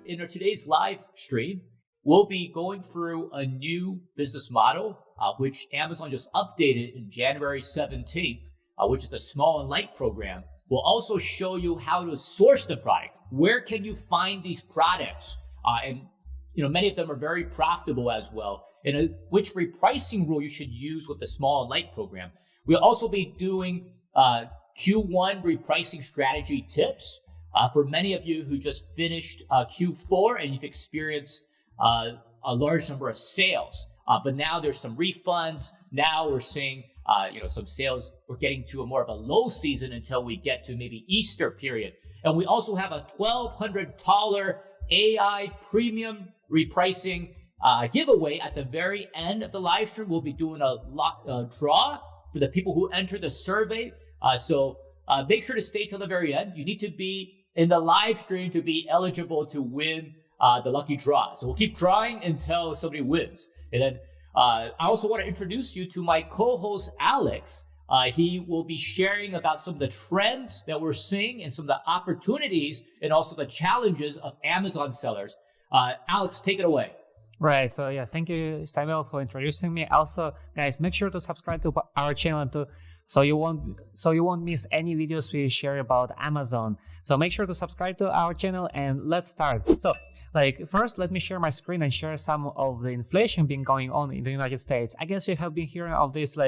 in today's live stream, we'll be going through a new business model, which Amazon just updated in January 17th, which is the Small and Light program. We'll also show you how to source the product. Where can you find these products? And many of them are very profitable as well. And which repricing rule you should use with the Small and Light program. We'll also be doing Q1 repricing strategy tips for many of you who just finished Q4 and you've experienced a large number of sales. But now there's some refunds. Now we're seeing some sales. We're getting to a more of a low season until we get to maybe Easter period. And we also have a $1,200 AI premium repricing giveaway at the very end of the live stream. We'll be doing a draw for the people who enter the survey. So make sure to stay till the very end. You need to be in the live stream to be eligible to win the lucky draw. So we'll keep drawing until somebody wins. And then I also want to introduce you to my co-host, Alex. He will be sharing about some of the trends that we're seeing and some of the opportunities and also the challenges of Amazon sellers. Alex, take it away. Right. So yeah, thank you, Samuel, for introducing me. Also, guys, make sure to subscribe to our channel so you won't miss any videos we share about Amazon. So make sure to subscribe to our channel and let's start. So first, let me share my screen and share some of the inflation been going on in the United States. I guess you have been hearing of this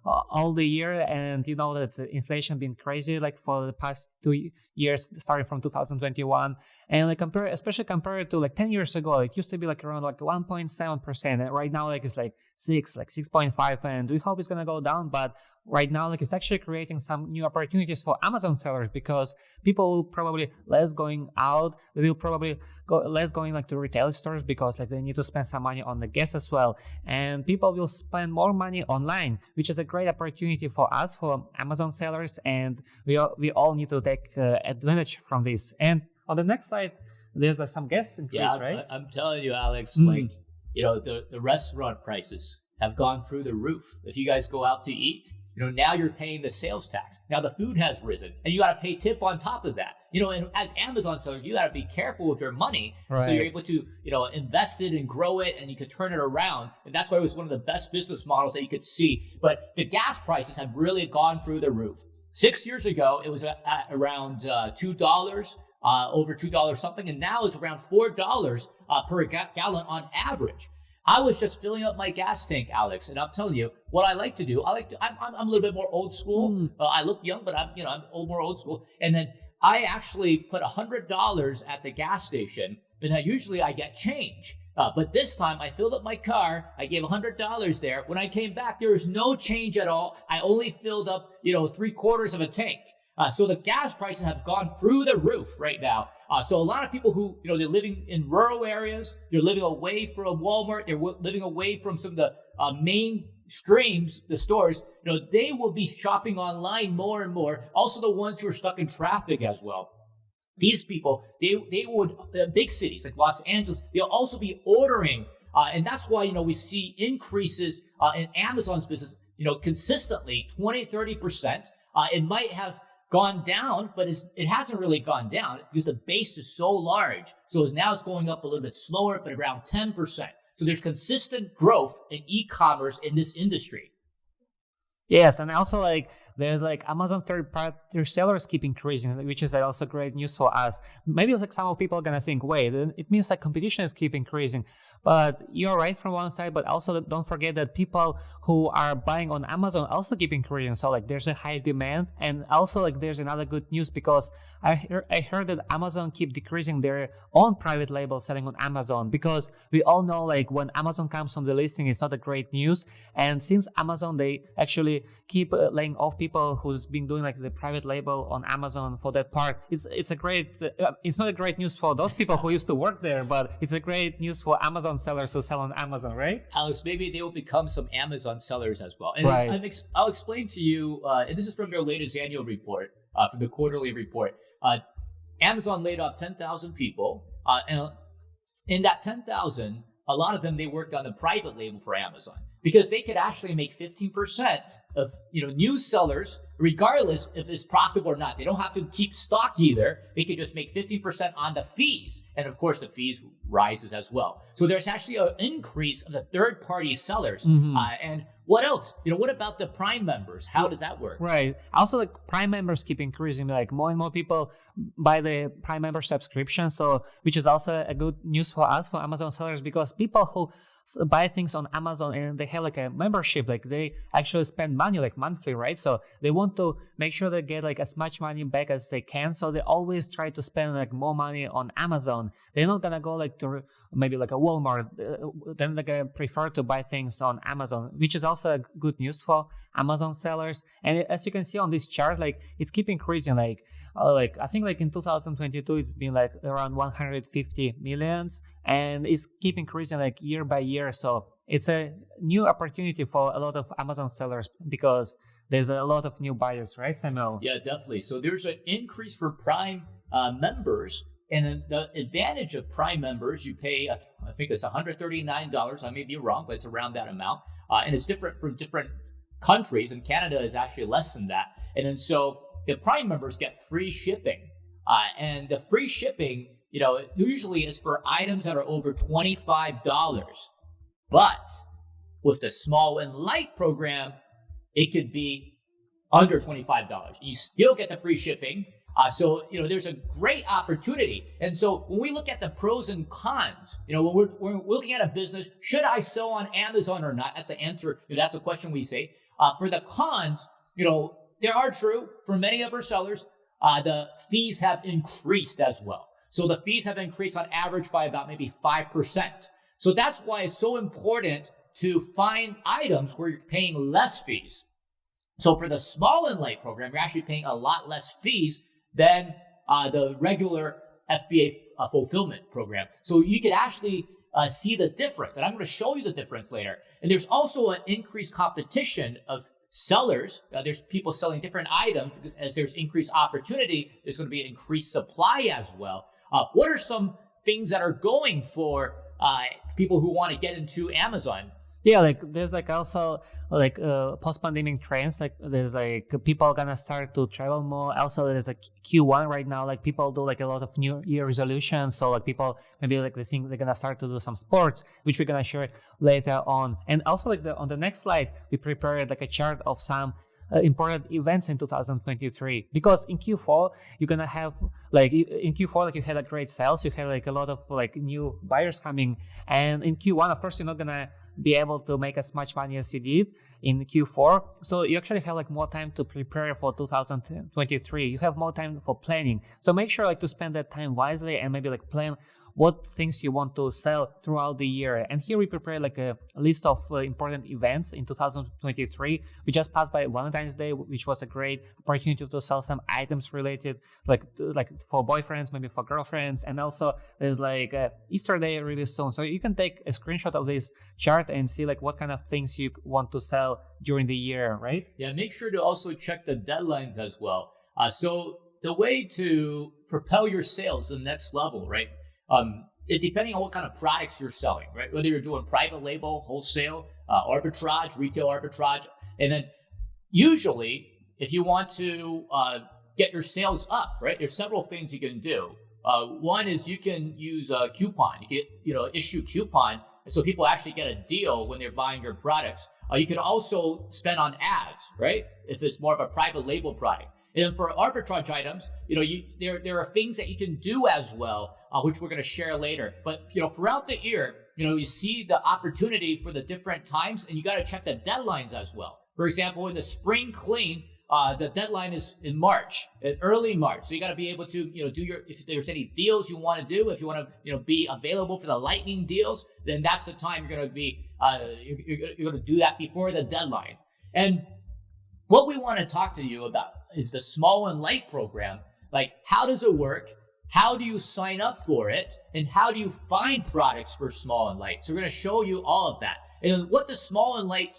all the year, and you know that the inflation been crazy for the past 2 years, starting from 2021. And especially compared to 10 years ago, it used to be around 1.7%, and right now it's 6.5, and we hope it's gonna go down. But right now, it's actually creating some new opportunities for Amazon sellers because people will probably less going out. They will probably go less going to retail stores because they need to spend some money on the gas as well. And people will spend more money online, which is a great opportunity for us, for Amazon sellers. And we all need to take advantage from this. And on the next slide, there's some gas increase, right? I'm telling you, Alex, the restaurant prices have gone through the roof. If you guys go out to eat, now you're paying the sales tax. Now the food has risen and you got to pay tip on top of that. And as Amazon sellers, you got to be careful with your money. Right. So you're able to, invest it and grow it and you could turn it around. And that's why it was one of the best business models that you could see. But the gas prices have really gone through the roof. 6 years ago, it was at around $2, over $2 something. And now it's around $4 per gallon on average. I was just filling up my gas tank, Alex, and I'm telling you what I like to do. I'm a little bit more old school. I look young, but I'm more old school. And then I actually put $100 at the gas station, and usually I get change. But this time I filled up my car. I gave $100 there. When I came back, there was no change at all. I only filled up, 3/4 of a tank. So the gas prices have gone through the roof right now. So a lot of people who, they're living in rural areas, they're living away from Walmart, they're living away from some of the main streams, the stores, they will be shopping online more and more. Also the ones who are stuck in traffic as well. These people, they would, big cities like Los Angeles, they'll also be ordering. And that's why, we see increases in Amazon's business, consistently 20-30%. It might have gone down, but it hasn't really gone down because the base is so large. So now it's going up a little bit slower, but around 10%. So there's consistent growth in e-commerce in this industry. Yes, and also there's Amazon third-party sellers keep increasing, which is also great news for us. Maybe some people are gonna think, wait, it means competition is keep increasing. But you're right from one side, but also don't forget that people who are buying on Amazon also keep increasing. So there's a high demand, and also there's another good news because I heard that Amazon keep decreasing their own private label selling on Amazon because we all know when Amazon comes on the listing, it's not a great news. And since Amazon, they actually keep laying off people who's been doing the private label on Amazon for that part. It's not a great news for those people who used to work there, but it's a great news for Amazon sellers who sell on Amazon, right? Alex, maybe they will become some Amazon sellers as well. And right. I'll explain to you, and this is from their latest annual report, from the quarterly report. Amazon laid off 10,000 people, and in that 10,000, a lot of them, they worked on the private label for Amazon because they could actually make 15% of, new sellers regardless if it's profitable or not. They don't have to keep stock either. They can just make 50% on the fees. And of course, the fees rises as well. So there's actually an increase of the third-party sellers. And what else? What about the Prime members? How does that work? Right. Also, like Prime members keep increasing. Like more and more people buy the Prime member subscription. So, which is also a good news for us, for Amazon sellers, because people who buy things on Amazon and they have like a membership, like they actually spend money like monthly, right? So they want to make sure they get like as much money back as they can. So they always try to spend like more money on Amazon. They're not gonna go like to maybe like a Walmart. Then they're gonna prefer to buy things on Amazon, which is also a good news for Amazon sellers. And as you can see on this chart, like it's keep increasing. Like I think like in 2022 it's been like around 150 millions, and it's keep increasing like year by year. So it's a new opportunity for a lot of Amazon sellers because there's a lot of new buyers, right, Samuel? Yeah, definitely. So there's an increase for Prime members, and then the advantage of Prime members, you pay I think it's $139. I may be wrong, but it's around that amount, and it's different from different countries. And Canada is actually less than that, and then so the Prime members get free shipping, and the free shipping, usually is for items that are over $25. But with the small and light program, it could be under $25. You still get the free shipping. So there's a great opportunity. And so when we look at the pros and cons, when we're looking at a business, should I sell on Amazon or not? That's the answer. That's the question we say. For the cons, there are true for many of our sellers. The fees have increased as well. So the fees have increased on average by about maybe 5%. So that's why it's so important to find items where you're paying less fees. So for the small and light program, you're actually paying a lot less fees than the regular FBA fulfillment program. So you can actually see the difference. And I'm going to show you the difference later. And there's also an increased competition of sellers. There's people selling different items because as there's increased opportunity, there's going to be increased supply as well. What are some things that are going for people who want to get into Amazon? Yeah, like there's like also like post-pandemic trends. Like there's like people gonna start to travel more. Also there's like Q1 right now. Like people do like a lot of New Year resolutions. So like people maybe like they think they're gonna start to do some sports, which we're gonna share later on. And also like on the next slide, we prepared like a chart of some important events in 2023, because in Q4 you're gonna have like in Q4 like you had like great sales, you had like a lot of like new buyers coming, and in Q1 of course you're not gonna be able to make as much money as you did in Q4. So you actually have like more time to prepare for 2023. You have more time for planning. So make sure like to spend that time wisely and maybe like plan what things you want to sell throughout the year. And here we prepare like a list of important events in 2023. We just passed by Valentine's Day, which was a great opportunity to sell some items related like for boyfriends, maybe for girlfriends. And also there's like Easter Day really soon. So you can take a screenshot of this chart and see like what kind of things you want to sell during the year, right? Yeah, make sure to also check the deadlines as well. So the way to propel your sales to the next level, right? It depending on what kind of products you're selling, right? Whether you're doing private label, wholesale, arbitrage, retail arbitrage. And then usually if you want to get your sales up, right? There's several things you can do. One is you can use a coupon. You can, issue coupon so people actually get a deal when they're buying your products. You can also spend on ads, right? If it's more of a private label product. And for arbitrage items, there are things that you can do as well, which we're going to share later. But, throughout the year, you see the opportunity for the different times, and you got to check the deadlines as well. For example, in the spring clean, the deadline is in March, in early March. So you got to be able to, if there's any deals you want to do, if you want to, be available for the lightning deals, then that's the time you're going to be, you're going to do that before the deadline. And what we want to talk to you about is the small and light program. Like, how does it work? How do you sign up for it? And how do you find products for small and light? So we're going to show you all of that. And what the small and light,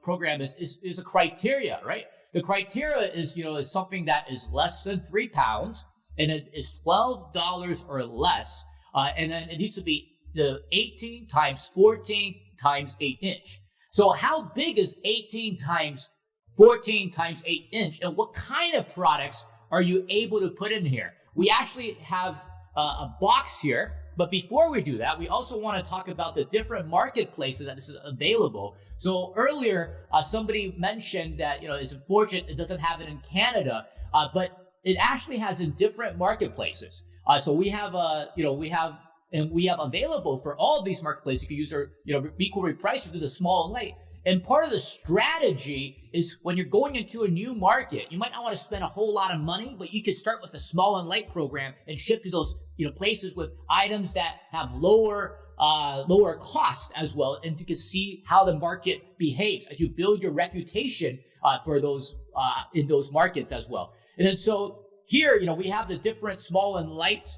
program is a criteria, right? The criteria is, is something that is less than 3 pounds, and it is $12 or less. And then it needs to be the 18 times 14 times 8 inch. So how big is 18 times 14 times 8 inch. And what kind of products are you able to put in here? We actually have a box here, but before we do that, we also want to talk about the different marketplaces that this is available. So earlier, somebody mentioned that, it's unfortunate it doesn't have it in Canada, but it actually has in different marketplaces. So we have available for all of these marketplaces. You can use our, BQool repricer to the small and light. And part of the strategy is when you're going into a new market, you might not want to spend a whole lot of money, but you could start with a small and light program and ship to those, places with items that have lower cost as well. And you can see how the market behaves as you build your reputation for those in those markets as well. And then so here, we have the different small and light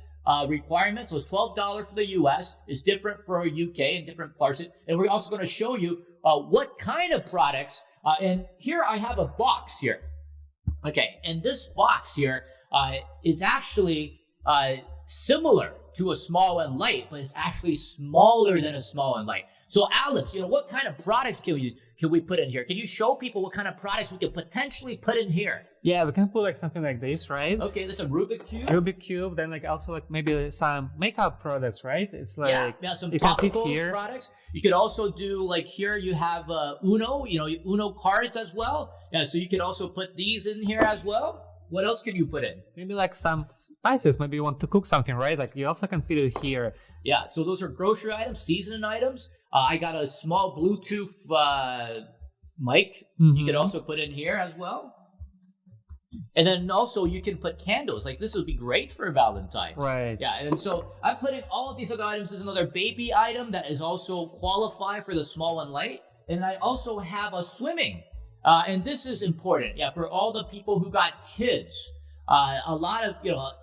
requirements. So it's $12 for the US, it's different for UK and different parts. And we're also going to show you what kind of products. And here I have a box here. Okay, and this box here is actually similar to a small and light, but it's actually smaller than a small and light. So Alex, what kind of products can we put in here? Can you show people what kind of products we could potentially put in here? Yeah, we can put like something like this, right? Okay, this is a Rubik Cube. Rubik Cube, then like also like maybe some makeup products, right? It's like some you can fit topical here. Products. You could also do like here you have Uno, Uno cards as well. Yeah, so you could also put these in here as well. What else can you put in? Maybe like some spices. Maybe you want to cook something, right? Like you also can fit it here. Yeah, so those are grocery items, seasoning items. I got a small Bluetooth mic. You could also put in here as well. And then also you can put candles. Like this would be great for Valentine's. Right. Yeah, and so I put in all of these other items. There's another baby item that is also qualified for the small and light. And I also have a swimming. And this is important. Yeah, for all the people who got kids. A lot of,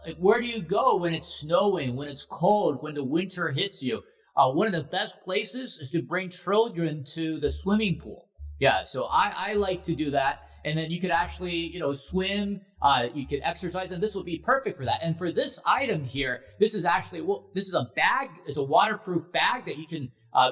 like where do you go when it's snowing, when it's cold, when the winter hits you? One of the best places is to bring children to the swimming pool. Yeah, so I like to do that. And then you could actually, swim, you could exercise, and this will be perfect for that. And for this item here, this is actually, this is a bag. It's a waterproof bag that you can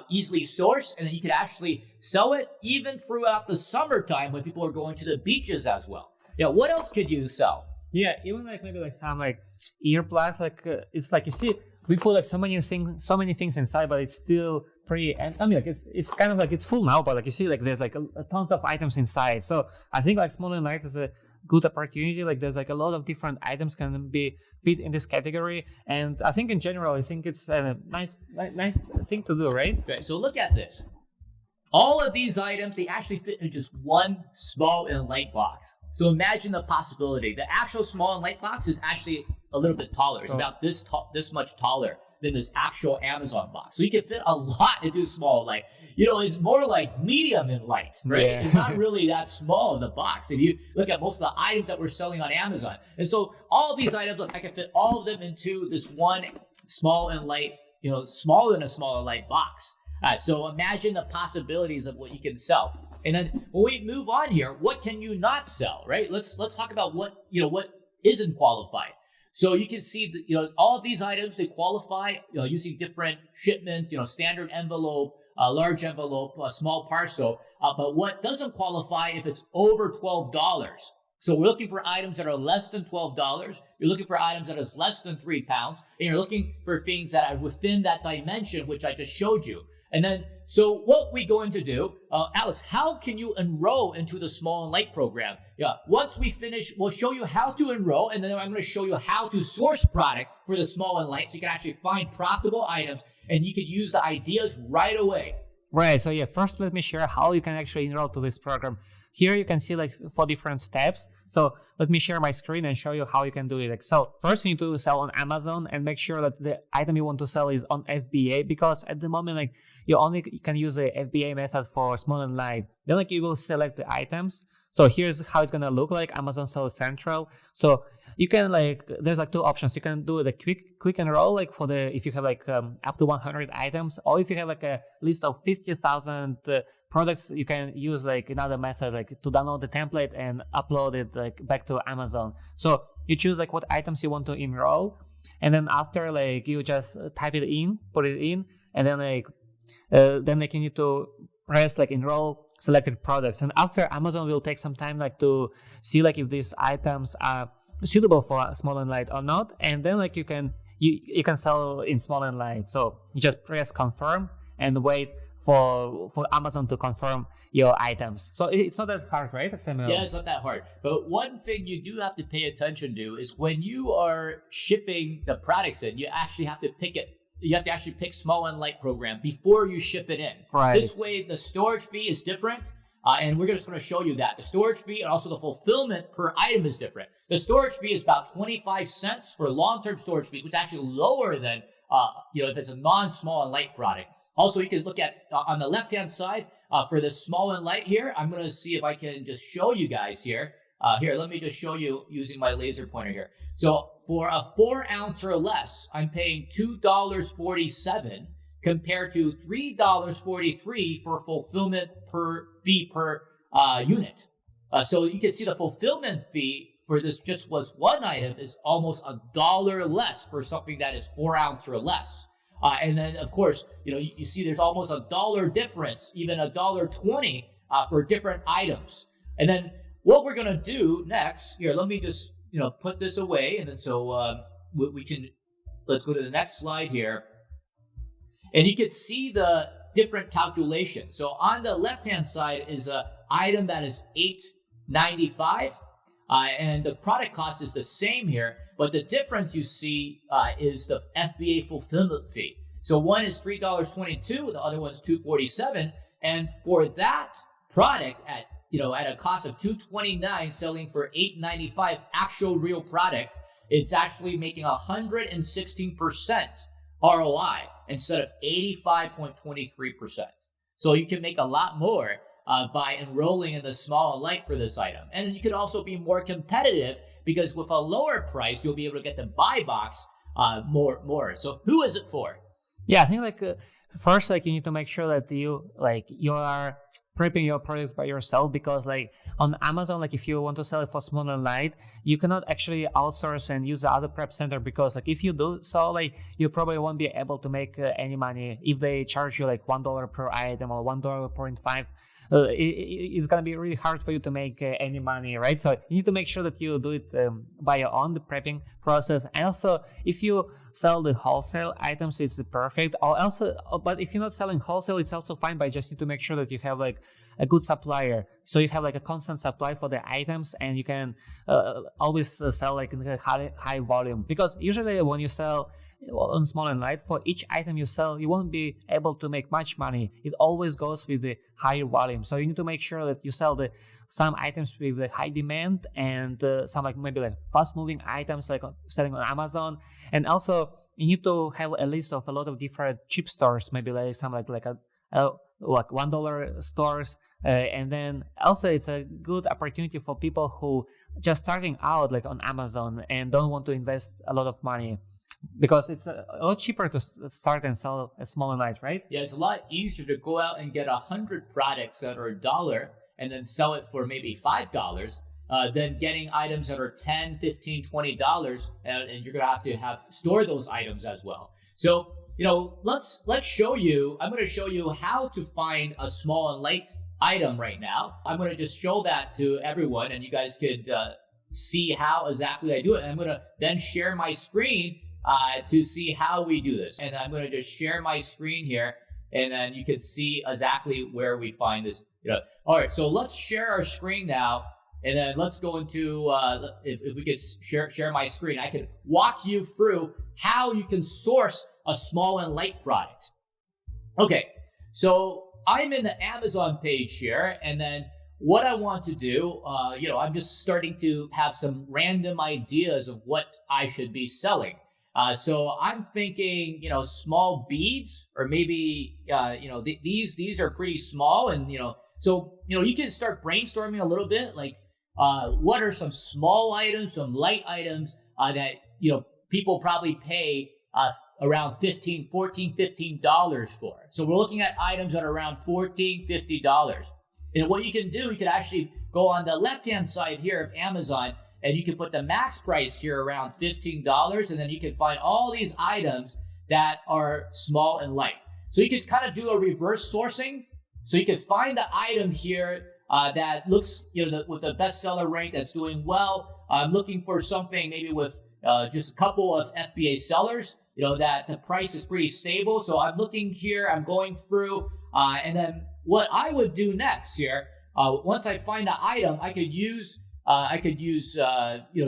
easily source, and then you could actually sell it even throughout the summertime when people are going to the beaches as well. Yeah, what else could you sell? Yeah, even like maybe like some like earplugs. Like it's like you see, we put like so many things inside, but it's still pretty. And I mean, like it's kind of like it's full now, but like you see, like there's like a tons of items inside. So I think like small and light is a good opportunity. Like there's like a lot of different items can be fit in this category, and I think in general, I think it's a nice thing to do, right? Okay, so look at this. All of these items, they actually fit in just one small and light box. So imagine the possibility. The actual small and light box is actually a little bit taller. It's about this much taller than this actual Amazon box. So you can fit a lot into small and light. It's more like medium and light, right? Yeah. It's not really that small in the box. If you look at most of the items that we're selling on Amazon. And so all of these items, look, I can fit all of them into this one small and light, smaller than a small and light box. So imagine the possibilities of what you can sell. And then when we move on here, what can you not sell, right? Let's talk about what isn't qualified. So you can see that, all of these items, they qualify, using different shipments, standard envelope, large envelope, small parcel. But what doesn't qualify if it's over $12. So we're looking for items that are less than $12. You're looking for items that is less than 3 pounds. And you're looking for things that are within that dimension, which I just showed you. And then, so what we're going to do, Alex, how can you enroll into the small and light program? Yeah, once we finish, we'll show you how to enroll, and then I'm going to show you how to source product for the small and light, so you can actually find profitable items, and you can use the ideas right away. Right, so yeah, first let me share how you can actually enroll to this program. Here you can see like 4 different steps. So let me share my screen and show you how you can do it. Like, so first you need to sell on Amazon and make sure that the item you want to sell is on FBA, because at the moment, like you can use the FBA method for small and light. Then like you will select the items. So here's how it's going to look like, Amazon Sales Central. So you can there's like 2 options. You can do the quick enroll, like for if you have like up to 100 items, or if you have like a list of 50,000 products, you can use like another method, like to download the template and upload it like back to Amazon. So you choose like what items you want to enroll, and then after like you just type it in, put it in, and then you need to press like enroll selected products. And after, Amazon will take some time like to see like if these items are suitable for small and light or not, and then like you can sell in small and light. So you just press confirm and wait for Amazon to confirm your items. So it's not that hard, right, Samuel? Yeah, it's not that hard. But one thing you do have to pay attention to is when you are shipping the products in, you actually have to pick it. You have to actually pick small and light program before you ship it in. Right. This way, the storage fee is different. And we're just going to show you that. The storage fee and also the fulfillment per item is different. The storage fee is about 25 cents for long-term storage fees, which is actually lower than, if it's a non-small and light product. Also, you can look at on the left-hand side for the small and light here. I'm going to see if I can just show you guys here. Here, let me just show you using my laser pointer here. So for a 4 ounce or less, I'm paying $2.47 compared to $3.43 for fulfillment fee per unit. So you can see the fulfillment fee for this just was one item is almost $1 less for something that is 4 ounce or less. And then, of course, you see there's almost $1 difference, even $1.20 for different items. And then what we're going to do next, here, let me just, put this away. And then so we can, let's go to the next slide here. And you can see the different calculations. So on the left-hand side is an item that is $8.95. And the product cost is the same here, but the difference you see is the FBA fulfillment fee. So one is $3.22, the other one is $2.47, and for that product at a cost of $2.29, selling for $8.95, actual real product, it's actually making 116% ROI instead of 85.23%. So you can make a lot more by enrolling in the small and light for this item. And then you could also be more competitive because with a lower price, you'll be able to get the buy box more. So who is it for? Yeah, I think first you need to make sure that you are prepping your products by yourself, because on Amazon, if you want to sell it for small and light, you cannot actually outsource and use the other prep center, because if you do so, you probably won't be able to make any money if they charge you $1 per item or $1.5. It's going to be really hard for you to make any money, right? So you need to make sure that you do it by your own, the prepping process. And also, if you sell the wholesale items, it's perfect. But if you're not selling wholesale, it's also fine, but you just need to make sure that you have a good supplier. So you have a constant supply for the items, and you can always sell in a high volume. Because usually when you sell on small and light, for each item you sell, you won't be able to make much money. It always goes with the higher volume. So you need to make sure that you sell some items with the high demand, and some maybe fast moving items selling on Amazon. And also you need to have a list of a lot of different cheap stores, maybe some $1 stores. And then also it's a good opportunity for people who just starting out on Amazon and don't want to invest a lot of money, because it's a lot cheaper to start and sell a small and light, right? Yeah, it's a lot easier to go out and get 100 products that are $1 and then sell it for maybe $5 than getting items that are $10, $15, $20, and you're going to have store those items as well. So, let's show you. I'm going to show you how to find a small and light item right now. I'm going to just show that to everyone, and you guys could see how exactly I do it. And I'm going to then share my screen to see how we do this. And I'm going to just share my screen here, and then you can see exactly where we find this. All right, so let's share our screen now, and then let's go into, if we could share my screen, I can walk you through how you can source a small and light product. Okay, so I'm in the Amazon page here, and then what I want to do, I'm just starting to have some random ideas of what I should be selling. So I'm thinking, small beads, or maybe, these are pretty small, and, so, you can start brainstorming a little bit, what are some small items, some light items, that, people probably pay, around $15 for. So we're looking at items that are around $14, $50. And what you can do, you can actually go on the left-hand side here of Amazon, and you can put the max price here around $15, and then you can find all these items that are small and light. So you could kind of do a reverse sourcing So you can find the item here that looks, with the bestseller rank that's doing well. I'm looking for something maybe with just a couple of FBA sellers, that the price is pretty stable. So I'm looking here, I'm going through, and then what I would do next here, once I find the item, I could use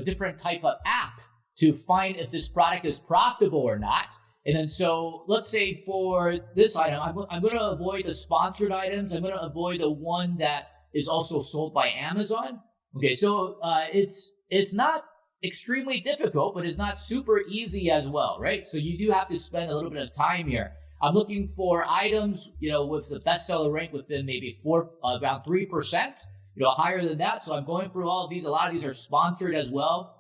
different type of app to find if this product is profitable or not. And then so let's say for this item, I'm going to avoid the sponsored items. I'm going to avoid the one that is also sold by Amazon. Okay, so it's not extremely difficult, but it's not super easy as well, right? So you do have to spend a little bit of time here. I'm looking for items, with the bestseller rank within maybe around 3%, higher than that. So I'm going through all of these. A lot of these are sponsored as well.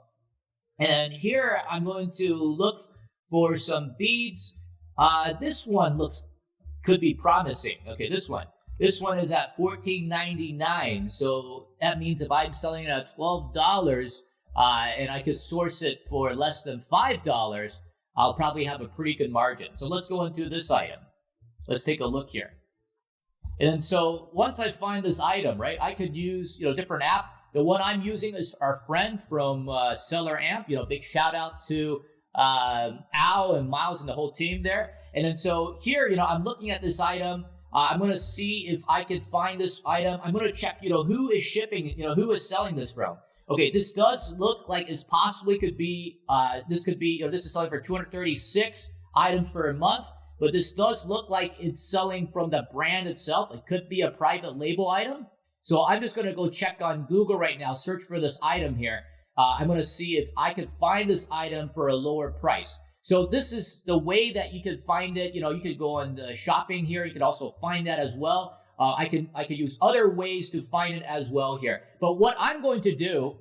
And here I'm going to look for some beads. This one could be promising. Okay, this one is at $14.99. So that means if I'm selling it at $12, and I could source it for less than $5, I'll probably have a pretty good margin. So let's go into this item. Let's take a look here. And so once I find this item, right, I could use, different app. The one I'm using is our friend from Seller Amp. Big shout out to Al and Miles and the whole team there. And then so here, I'm looking at this item. I'm going to see if I can find this item. I'm going to check, who is shipping, who is selling this from. Okay, this does look like it possibly could be, this is selling for 236 items per month, but this does look like it's selling from the brand itself. It could be a private label item. So I'm just going to go check on Google right now, search for this item here. I'm going to see if I could find this item for a lower price. So this is the way that you could find it. You could go on shopping here. You could also find that as well. I could use other ways to find it as well here. But what I'm going to do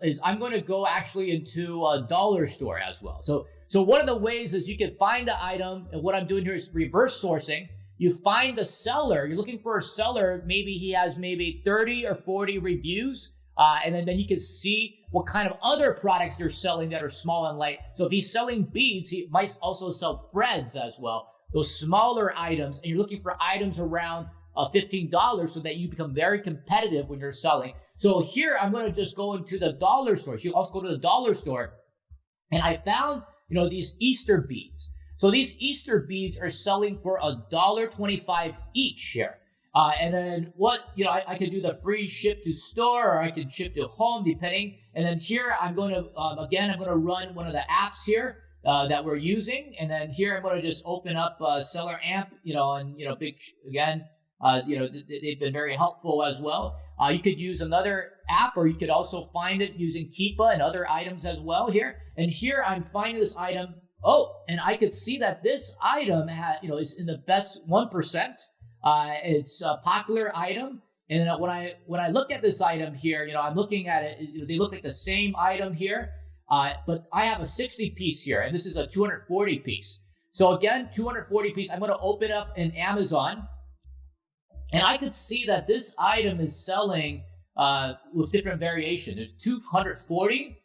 is I'm going to go actually into a dollar store as well. So one of the ways is you can find the item, and what I'm doing here is reverse sourcing. You find the seller. You're looking for a seller. Maybe he has 30 or 40 reviews, and then you can see what kind of other products they're selling that are small and light. So if he's selling beads, he might also sell threads as well. Those smaller items, and you're looking for items around $15 so that you become very competitive when you're selling. So here I'm going to just go into the dollar store. So you also go to the dollar store, and I found these Easter beads. So these Easter beads are selling for $1.25 each here. And then I could do the free ship to store, or I could ship to home depending. And then here I'm going to I'm going to run one of the apps here that we're using. And then here I'm going to just open up Seller Amp, they've been very helpful as well. You could use another app, or you could also find it using Keepa and other items as well here. And here I'm finding this item. Oh, and I could see that this item is in the best 1%. It's a popular item. And when I look at this item here, I'm looking at it. They look like the same item here, but I have a 60 piece here, and this is a 240 piece. So again, 240 piece. I'm going to open up in Amazon. And I could see that this item is selling with different variation. There's 240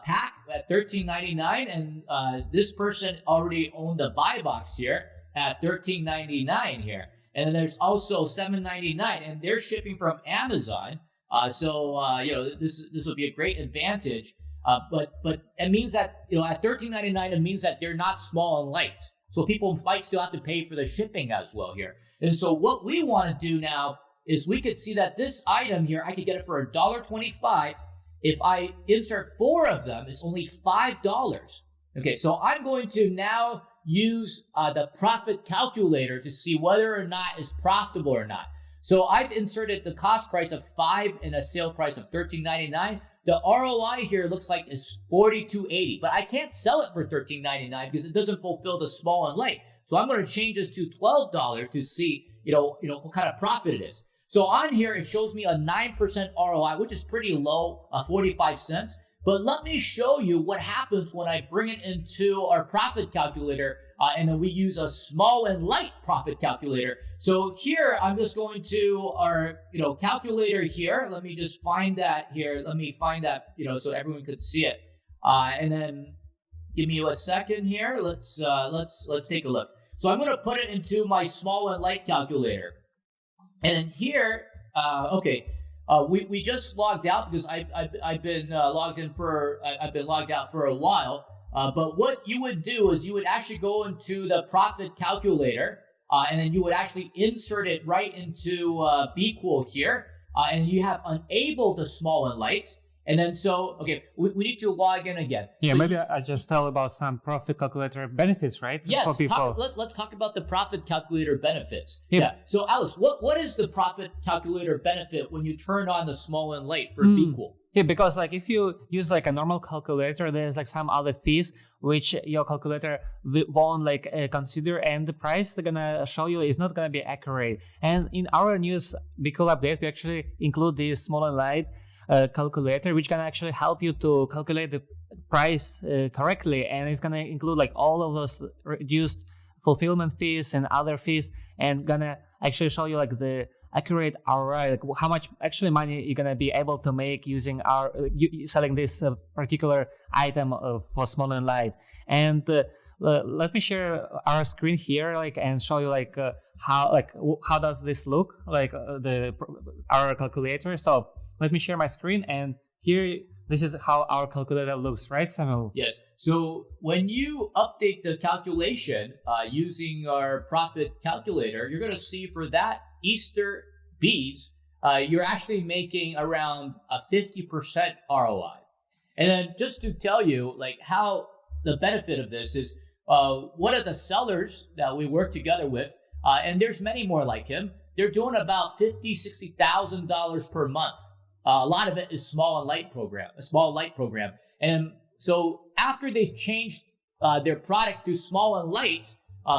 pack at $13.99, and this person already owned the buy box here at $13.99 here. And then there's also $7.99, and they're shipping from Amazon. This would be a great advantage. But it means that at $13.99, it means that they're not small and light. So people might still have to pay for the shipping as well here. And so what we want to do now is we could see that this item here, I could get it for $1.25. If I insert 4 of them, it's only $5. Okay, so I'm going to now use the profit calculator to see whether or not it's profitable or not. So I've inserted the cost price of 5 and a sale price of $13.99. The ROI here looks like it's $42.80, but I can't sell it for $13.99 because it doesn't fulfill the small and light. So I'm going to change this to $12 to see, what kind of profit it is. So on here, it shows me a 9% ROI, which is pretty low, 45 cents. But let me show you what happens when I bring it into our profit calculator, and then we use a small and light profit calculator. So here, I'm just going to our, calculator here. Let me just find that here. Let me find that, so everyone could see it. And then give me a second here. Let's take a look. So I'm going to put it into my small and light calculator. And then here, we just logged out because I've been logged out for a while. But what you would do is you would actually go into the profit calculator, and then you would actually insert it right into BQool here, and you have enabled the small and light. And then we need to log in again. Yeah, so maybe I just tell about some profit calculator benefits, right? Yes, for people. Let's talk about the profit calculator benefits. Yeah. Yeah. So Alex, what is the profit calculator benefit when you turn on the small and light for BQool? Yeah, because like if you use like a normal calculator, there's like some other fees which your calculator won't like consider, and the price they're gonna show you is not gonna be accurate. And in our news BQool update, we actually include this small and light calculator, which can actually help you to calculate the price correctly, and it's gonna include like all of those reduced fulfillment fees and other fees, and gonna actually show you like the accurate ROI, like how much actually money you're gonna be able to make using selling this particular item for small and light. And let me share our screen here, like, and show you like how does this look like our calculator. So let me share my screen, and here, this is how our calculator looks, right, Samuel? Yes. So when you update the calculation using our profit calculator, you're going to see for that Easter beads, you're actually making around a 50% ROI. And then just to tell you, like, how the benefit of this is, one of the sellers that we work together with, and there's many more like him, they're doing about $50,000, $60,000 per month. A lot of it is a small light program. And so after they changed their product to small and light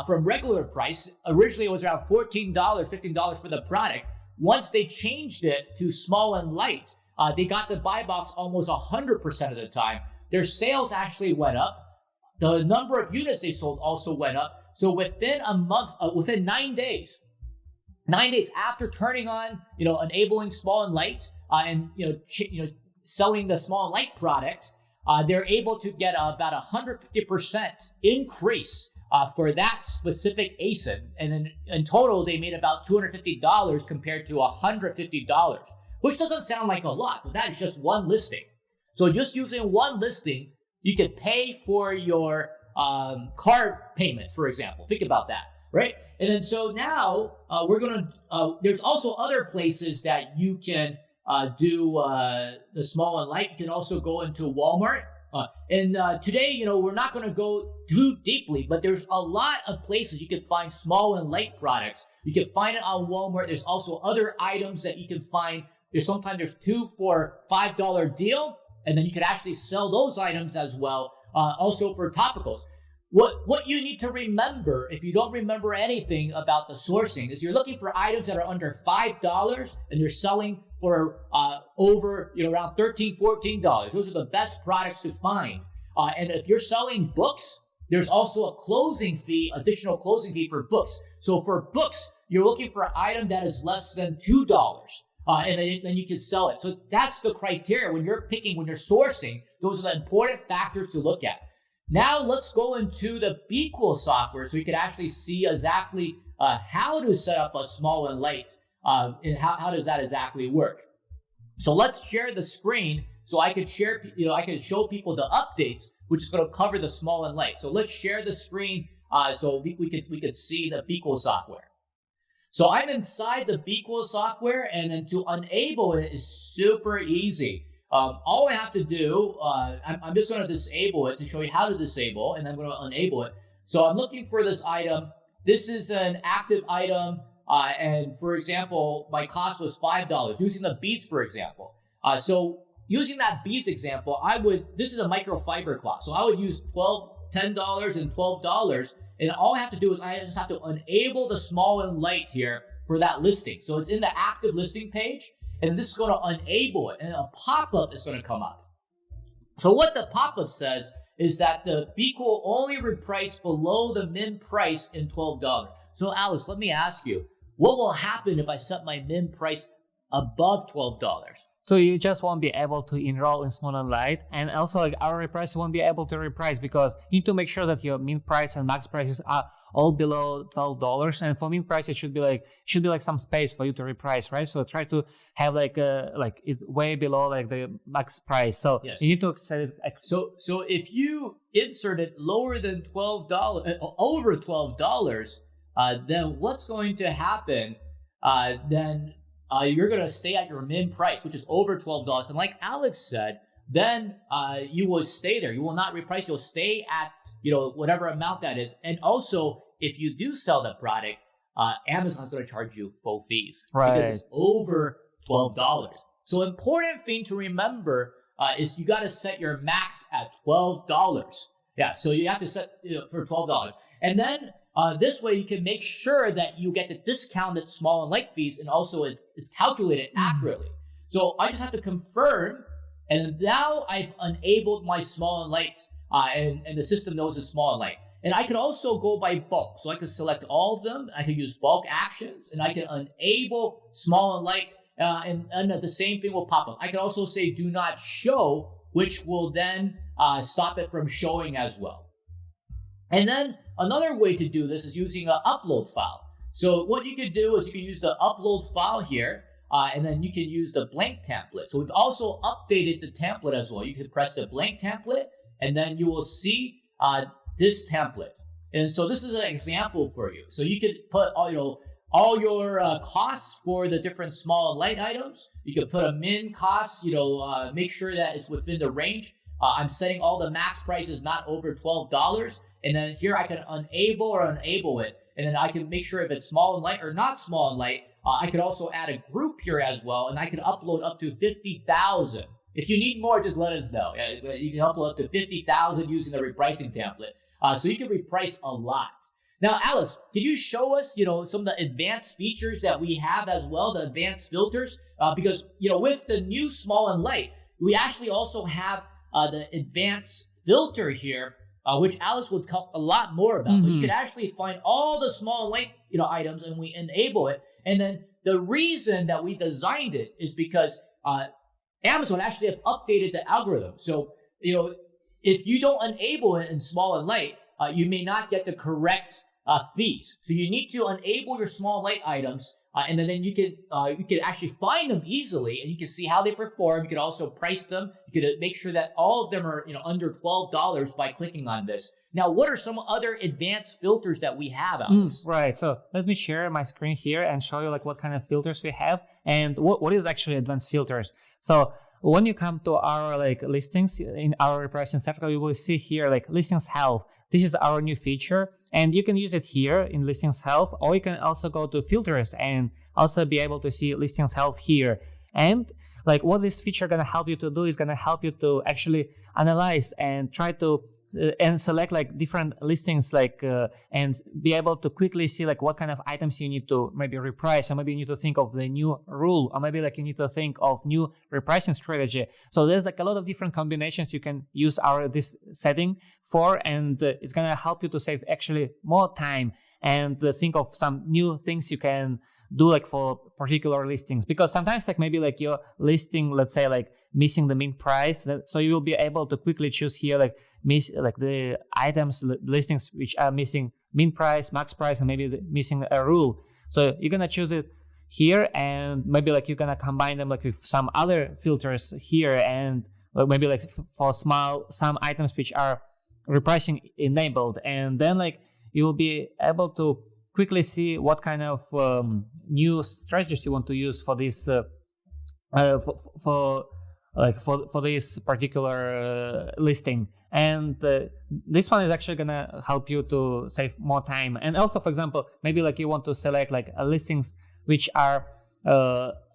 from regular price, originally it was around $14, $15 for the product. Once they changed it to small and light, they got the buy box almost 100% of the time. Their sales actually went up. The number of units they sold also went up. So within a month, within 9 days after turning on, enabling small and light, and selling the small and light product, they're able to get about 150% increase for that specific ASIN. And then in total, they made about $250 compared to $150, which doesn't sound like a lot, but that is just one listing. So just using one listing, you could pay for your card payment, for example. Think about that, right? And then so now there's also other places that you can do the small and light. You can also go into Walmart. Today, we're not going to go too deeply, but there's a lot of places you can find small and light products. You can find it on Walmart. There's also other items that you can find. Sometimes there's 2 for $5 deal, and then you can actually sell those items as well. Also for topicals. What you need to remember, if you don't remember anything about the sourcing, is you're looking for items that are under $5 and you're selling for over around $13, $14. Those are the best products to find. And if you're selling books, there's also a additional closing fee for books. So for books, you're looking for an item that is less than $2. And then you can sell it. So that's the criteria when you're sourcing. Those are the important factors to look at. Now let's go into the BQool software so you can actually see exactly how to set up a small and light and how does that exactly work. So let's share the screen so I could share, I could show people the updates, which is going to cover the small and light. So let's share the screen so we could see the BQool software. So I'm inside the BQool software, and then to enable it is super easy. All I have to do, I'm just going to disable it to show you how to disable, and I'm going to enable it. So I'm looking for this item. This is an active item, and for example, my cost was $5 using the beads, for example. So using that beads example, this is a microfiber cloth. So I would use $10 and $12, and all I have to do is I just have to enable the small and light here for that listing. So it's in the active listing page. And this is going to enable it, and a pop-up is going to come up. So what the pop-up says is that the BQool only reprice below the min price in $12. So Alex, let me ask you, what will happen if I set my min price above $12? So you just won't be able to enroll in small and light, and also like our repricer won't be able to reprice because you need to make sure that your min price and max prices are all below $12. And for min price, it should be like some space for you to reprice, right? So try to have like it way below like the max price. So yes. you need to set it. So if you insert it lower than $12, over $12, then what's going to happen? Then you're going to stay at your min price, which is over $12. And like Alex said, then you will stay there. You will not reprice. You'll stay at, whatever amount that is. And also, if you do sell the product, Amazon's going to charge you full fees. Right. Because it's over $12. So important thing to remember is you got to set your max at $12. Yeah, so you have to set for $12. And then this way you can make sure that you get the discounted small and light fees, and also it's calculated accurately. So I just have to confirm, and now I've enabled my small and light, and the system knows it's small and light. And I could also go by bulk. So I could select all of them. I could use bulk actions, and I can enable small and light, and the same thing will pop up. I could also say do not show, which will then stop it from showing as well. And then another way to do this is using an upload file. So what you could do is you can use the upload file here, and then you can use the blank template. So we've also updated the template as well. You can press the blank template, and then you will see this template. And so this is an example for you. So you could put all your costs for the different small and light items. You could put a min cost, make sure that it's within the range. I'm setting all the max prices not over $12. And then here I can enable it. And then I can make sure if it's small and light or not small and light. I could also add a group here as well. And I can upload up to 50,000. If you need more, just let us know. You can upload up to 50,000 using the repricing template. So you can reprice a lot. Now, Alex, can you show us, some of the advanced features that we have as well, the advanced filters? Because, with the new small and light, we actually also have the advanced filter here, which Alex would talk a lot more about. But you could actually find all the small and light, items, and we enable it. And then the reason that we designed it is because Amazon actually have updated the algorithm. So, if you don't enable it in small and light, you may not get the correct fees. So you need to enable your small and light items, and then you can actually find them easily, and you can see how they perform. You can also price them. You can make sure that all of them are under $12 by clicking on this. Now, what are some other advanced filters that we have, Alex? Right. So let me share my screen here and show you what kind of filters we have and what is actually advanced filters. So when you come to our listings in our repricing circle, you will see here listings health. This is our new feature, and you can use it here in listings health, or you can also go to filters and also be able to see listings health here. And what this feature gonna help you to do is gonna help you to actually analyze and try to and select different listings and be able to quickly see what kind of items you need to maybe reprice, or maybe you need to think of the new rule, or maybe you need to think of new repricing strategy. So there's a lot of different combinations you can use this setting for, and it's gonna help you to save actually more time and think of some new things you can do for particular listings. Because sometimes maybe your listing, let's say missing the min price, so you will be able to quickly choose here the items, listings which are missing min price, max price, and maybe missing a rule. So you're gonna choose it here, and maybe you're gonna combine them with some other filters here, and maybe for some items which are repricing enabled, and then you will be able to quickly see what kind of new strategies you want to use for this for this particular listing. And this one is actually gonna help you to save more time. And also, for example, maybe you want to select listings which are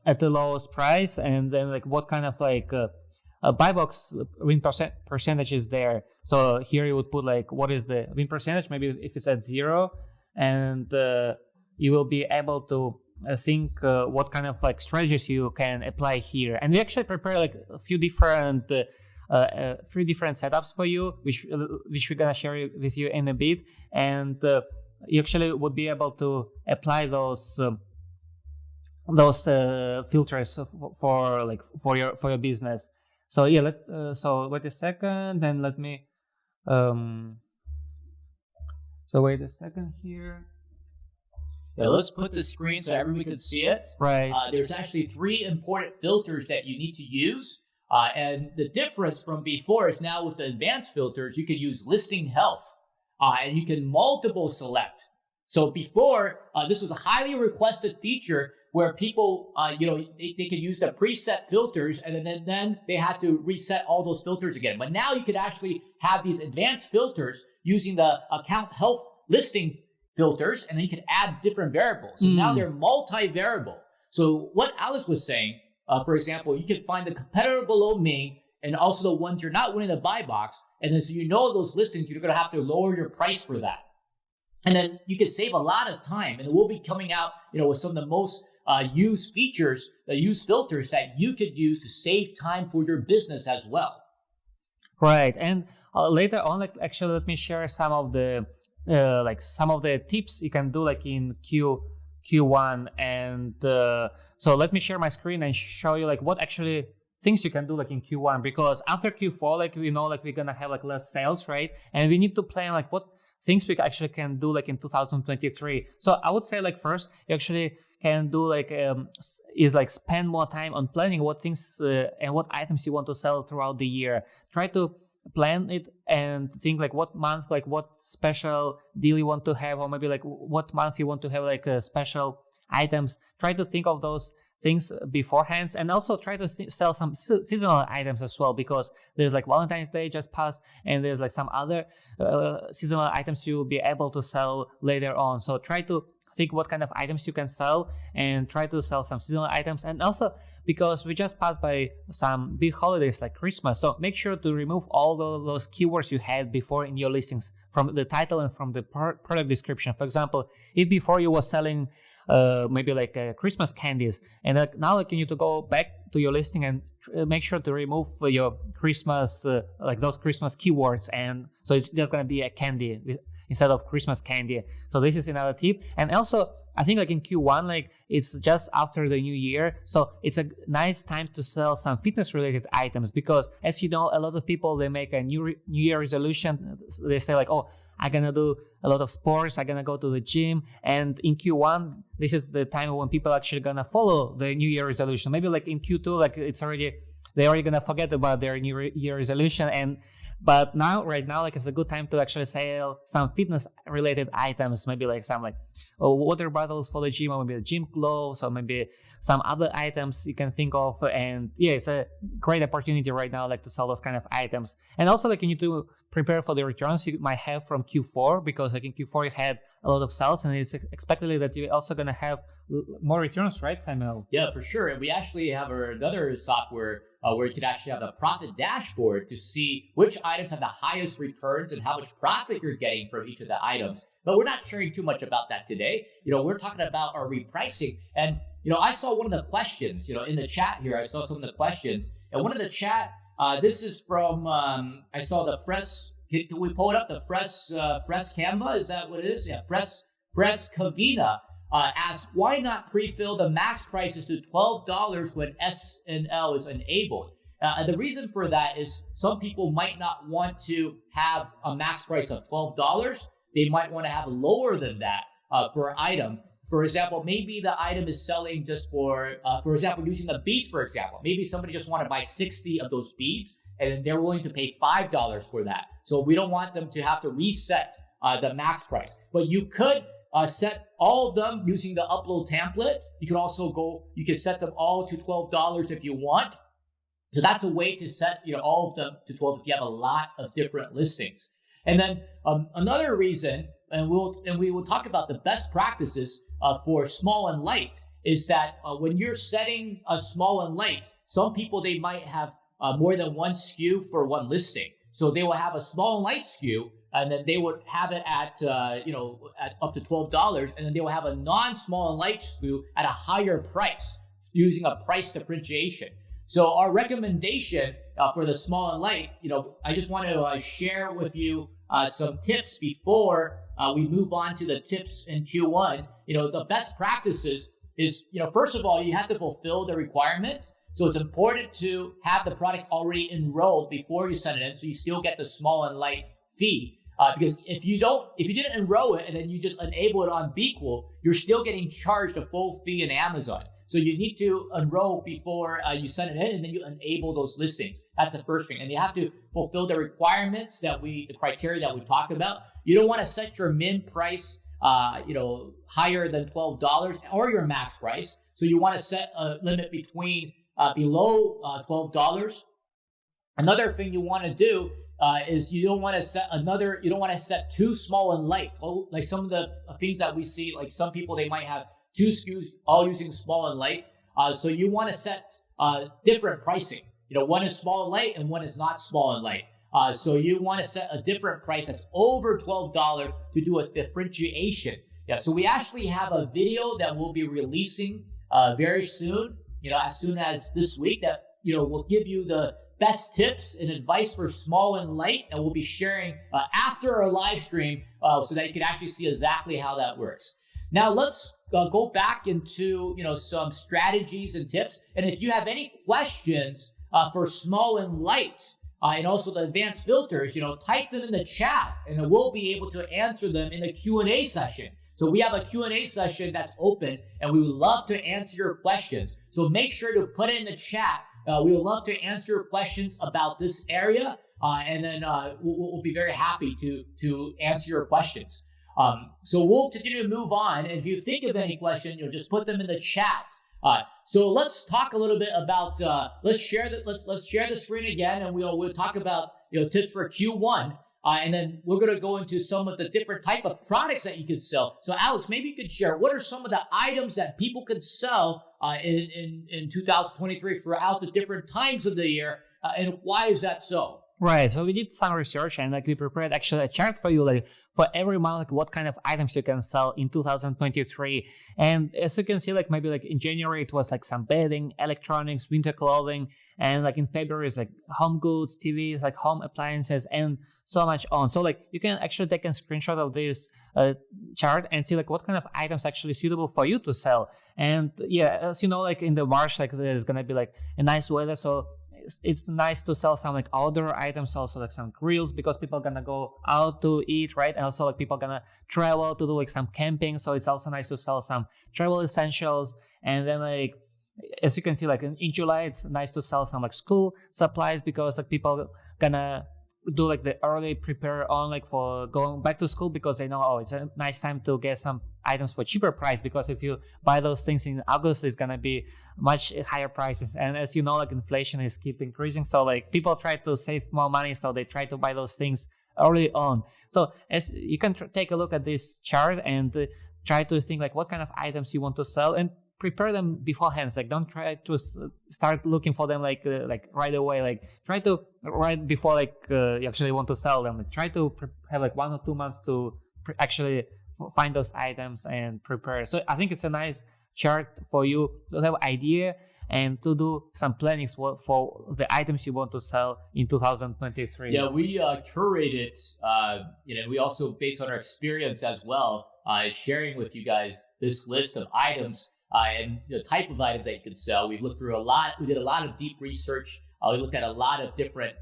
at the lowest price, and then what kind of a buy box win percentage is there. So here you would put what is the win percentage, maybe if it's at 0, and you will be able to think what kind of strategies you can apply here. And we actually prepare a few different 3 different setups for you, which we're gonna share with you in a bit, and you actually would be able to apply those those filters for your business. So yeah, so wait a second, then let me so wait a second here. Yeah, let's put the screen so everyone can see it. Right. There's actually 3 important filters that you need to use. And the difference from before is now with the advanced filters, you can use listing health and you can multiple select. So before, this was a highly requested feature where people, they could use the preset filters and then they had to reset all those filters again. But now you could actually have these advanced filters using the account health listing filters, and then you can add different variables. So now they're multi-variable. So what Alex was saying, for example, you can find the competitor below me and also the ones you're not winning the buy box. And then so you know those listings, you're going to have to lower your price for that. And then you can save a lot of time. And we'll be coming out, with some of the most used features, used filters that you could use to save time for your business as well. Right. And later on, actually, let me share some of the tips you can do in Q1. And so let me share my screen and show you what actually things you can do in Q1, because after Q4, we know we're gonna have less sales, right? And we need to plan what things we actually can do in 2023. So I would say first you actually can do spend more time on planning what things and what items you want to sell throughout the year. Try to plan it and think what month, what special deal you want to have, or maybe what month you want to have special items. Try to think of those things beforehand, and also try to sell some seasonal items as well, because there's Valentine's Day just passed, and there's some other seasonal items you'll be able to sell later on. So try to think what kind of items you can sell and try to sell some seasonal items. And also because we just passed by some big holidays like Christmas, so make sure to remove all those keywords you had before in your listings from the title and from the product description. For example, if before you were selling maybe Christmas candies, and now you need to go back to your listing and make sure to remove your Christmas those Christmas keywords, and so it's just gonna be a candy instead of Christmas candy. So this is another tip. And also I think in Q1 it's just after the new year, so it's a nice time to sell some fitness related items, because as you know, a lot of people, they make a new year resolution. They say oh, I'm gonna do a lot of sports, I'm gonna go to the gym. And in Q1, this is the time when people actually gonna follow the New Year resolution. Maybe in Q2, they're already gonna forget about their New Year resolution. But right now, it's a good time to actually sell some fitness related items. Maybe some water bottles for the gym, or maybe gym gloves, or maybe some other items you can think of. And yeah, it's a great opportunity right now, to sell those kind of items. And also, you need to prepare for the returns you might have from Q4, because in Q4 you had a lot of sales, and it's expected that you're also going to have more returns, right, Samuel? Yeah, for sure. And we actually have another software where you can actually have a profit dashboard to see which items have the highest returns and how much profit you're getting from each of the items. But we're not sharing too much about that today. We're talking about our repricing. And, I saw one of the questions, in the chat here, I saw some of the questions. And one of the chat, this is from, I saw the Fresh, can we pull it up? The Fresh Canva, is that what it is? Yeah, Fresh Kavina asked, why not pre-fill the max prices to $12 when SNL is enabled? The reason for that is some people might not want to have a max price of $12. They might want to have lower than that for an item. For example, maybe the item is selling just for example, using the beads, for example. Maybe somebody just want to buy 60 of those beads, and they're willing to pay $5 for that. So we don't want them to have to reset the max price. But you could set all of them using the upload template. You can also you can set them all to $12 if you want. So that's a way to set all of them to 12 if you have a lot of different listings. And then another reason, and we will talk about the best practices for small and light, is that when you're setting a small and light, some people, they might have more than one SKU for one listing. So they will have a small and light SKU, and then they would have it at up to $12, and then they will have a non-small and light SKU at a higher price using a price differentiation. So our recommendation for the small and light, I just want to share with you some tips before we move on to the tips in Q1. The best practices is, first of all, you have to fulfill the requirement. So it's important to have the product already enrolled before you send it in, so you still get the small and light fee. Because if you didn't enroll it and then you just enable it on BQool, you're still getting charged a full fee in Amazon. So you need to enroll before you send it in, and then you enable those listings. That's the first thing. And you have to fulfill the requirements the criteria that we talked about. You don't want to set your min price, higher than $12 or your max price. So you want to set a limit between below $12. Another thing you want to do is you don't want to set too small and light. Like some of the things that we see, like some people, they might have 2 SKUs all using small and light. So you want to set different pricing. One is small and light and one is not small and light. So you want to set a different price that's over $12 to do a differentiation. Yeah. So we actually have a video that we'll be releasing very soon. As soon as this week, that will give you the best tips and advice for small and light, and we'll be sharing after our live stream so that you can actually see exactly how that works. Now let's go back into some strategies and tips. And if you have any questions for small and light and also the advanced filters, type them in the chat, and then we'll be able to answer them in the Q&A session. So we have a Q&A session that's open, and we would love to answer your questions. So make sure to put it in the chat. We would love to answer your questions about this area, and then we'll be very happy to answer your questions. So we'll continue to move on. And if you think of any question, just put them in the chat. So let's talk a little bit about. Let's share the screen again, and we'll talk about tips for Q1. And then we're going to go into some of the different type of products that you can sell. So Alex, maybe you could share what are some of the items that people could sell in 2023 throughout the different times of the year, and why is that so? Right. So we did some research, and we prepared actually a chart for you, for every month, what kind of items you can sell in 2023. And as you can see, maybe in January it was some bedding, electronics, winter clothing, and in February it's home goods, TVs, home appliances, and so much on. So you can actually take a screenshot of this chart and see what kind of items actually suitable for you to sell. And yeah, as you know, in the March, there's gonna be a nice weather, so it's nice to sell some outdoor items, also some grills, because people are gonna go out to eat, right? And also people are gonna travel to do some camping, so it's also nice to sell some travel essentials. And then as you can see, in July, it's nice to sell some school supplies, because people gonna do the early prepare on for going back to school, because they know it's a nice time to get some items for cheaper price, because if you buy those things in August, it's gonna be much higher prices. And as you know, inflation is keep increasing, so people try to save more money, so they try to buy those things early on. So as you can take a look at this chart and try to think what kind of items you want to sell, and prepare them beforehand. Don't try to start looking for them right away. Try to right before you actually want to sell them. Try to have 1 or 2 months to actually find those items and prepare. So I think it's a nice chart for you to have idea and to do some planning for the items you want to sell in 2023. Yeah, we curated, we also, based on our experience as well, sharing with you guys this list of items and the type of items that you can sell. We looked through we did a lot of deep research. We looked at a lot of different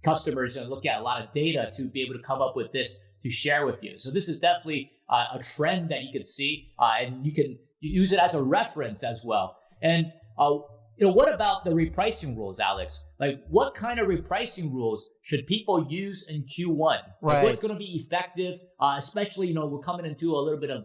customers and looked at a lot of data to be able to come up with this to share with you. So this is definitely a trend that you can see, and you can use it as a reference as well. And what about the repricing rules, Alex? What kind of repricing rules should people use in Q1? Right. What's going to be effective, especially, we're coming into a little bit of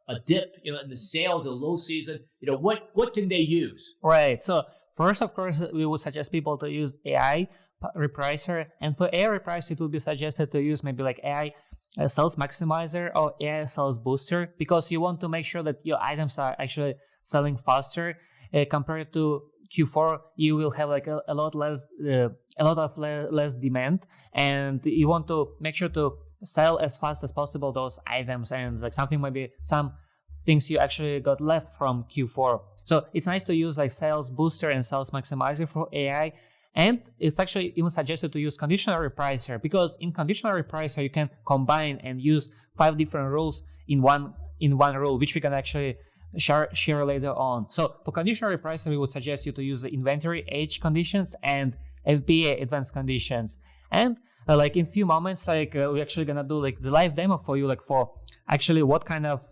a dip, in the sales, the low season. What can they use? Right. So first, of course, we would suggest people to use AI repricer. And for AI repricer, it would be suggested to use maybe AI sales maximizer or AI sales booster, because you want to make sure that your items are actually selling faster. Compared to Q4, you will have a lot of less demand, and you want to make sure to sell as fast as possible those items, and something maybe some things you actually got left from Q4. So it's nice to use sales booster and sales maximizer for AI. And it's actually even suggested to use conditional repricer, because in conditional repricer you can combine and use 5 different rules in one rule, which we can actually share later on. So for conditional repricing, we would suggest you to use the inventory age conditions and FBA advanced conditions. And like in few moments, like we're actually gonna do like the live demo for you, like for actually what kind of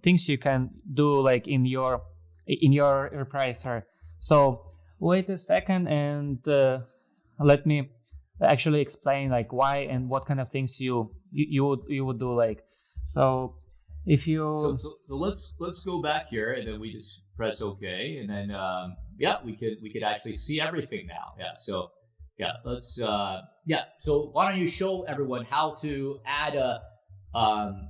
things you can do like in your repricer. So wait a second and let me actually explain like why and what kind of things you would do. Like, so if you so let's go back here, and then we just press OK, and then we could actually see everything now. So why don't you show everyone how to add a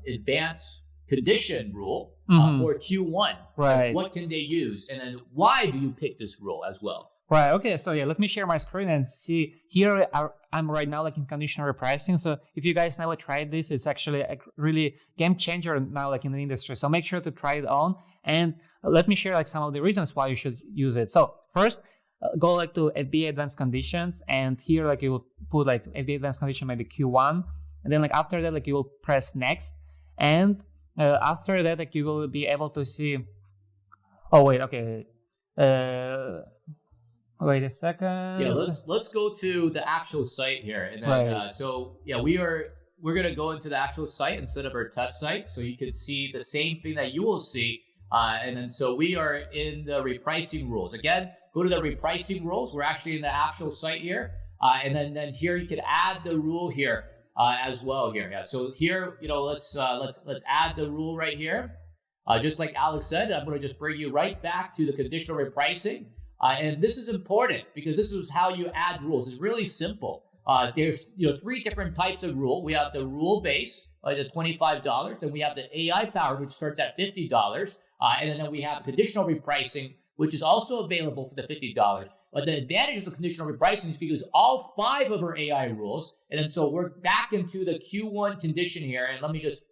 advanced condition rule for Q1? Right. What can they use, and then why do you pick this rule as well? Right. Okay. So let me share my screen and see. Here I'm right now like in conditional repricing. So if you guys never tried this, it's actually a really game changer now like in the industry. So make sure to try it on, and let me share like some of the reasons why you should use it. So first, go like to FBA advanced conditions, and here like you will put like FBA advanced condition maybe Q1, and then like after that like you will press next, and after that like you will be able to see. Oh wait. Okay. Wait a second. Yeah, let's go to the actual site here, and then we're gonna go into the actual site instead of our test site, so you can see the same thing that you will see, and then so we are in the repricing rules. Again, go to the repricing rules. We're actually in the actual site here, and then here you could add the rule here as well here. Yeah, so here let's add the rule right here. Just like Alex said, I'm gonna just bring you right back to the conditional repricing. And this is important because this is how you add rules. It's really simple. There's 3 different types of rule. We have the rule base, the $25. Then we have the AI powered, which starts at $50. And then we have conditional repricing, which is also available for the $50. But the advantage of the conditional repricing is because all 5 of our AI rules. And then so we're back into the Q1 condition here. And let me just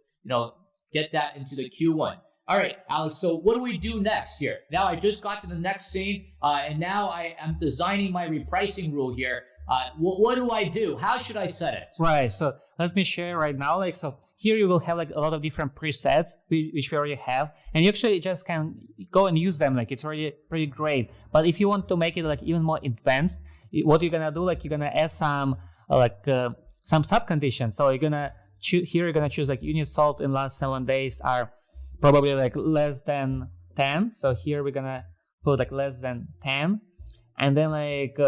get that into the Q1. All right, Alex, so what do we do next here? Now I just got to the next scene, and now I am designing my repricing rule here. What do I do? How should I set it? Right, so let me share right now. Like, so here you will have like a lot of different presets, which we already have, and you actually just can go and use them. Like, it's already pretty great. But if you want to make it like even more advanced, what you're gonna do, like you're gonna add some sub conditions. So you're gonna choose like unit sold in last 7 days are probably like less than 10. So here we're gonna put like less than 10, and then like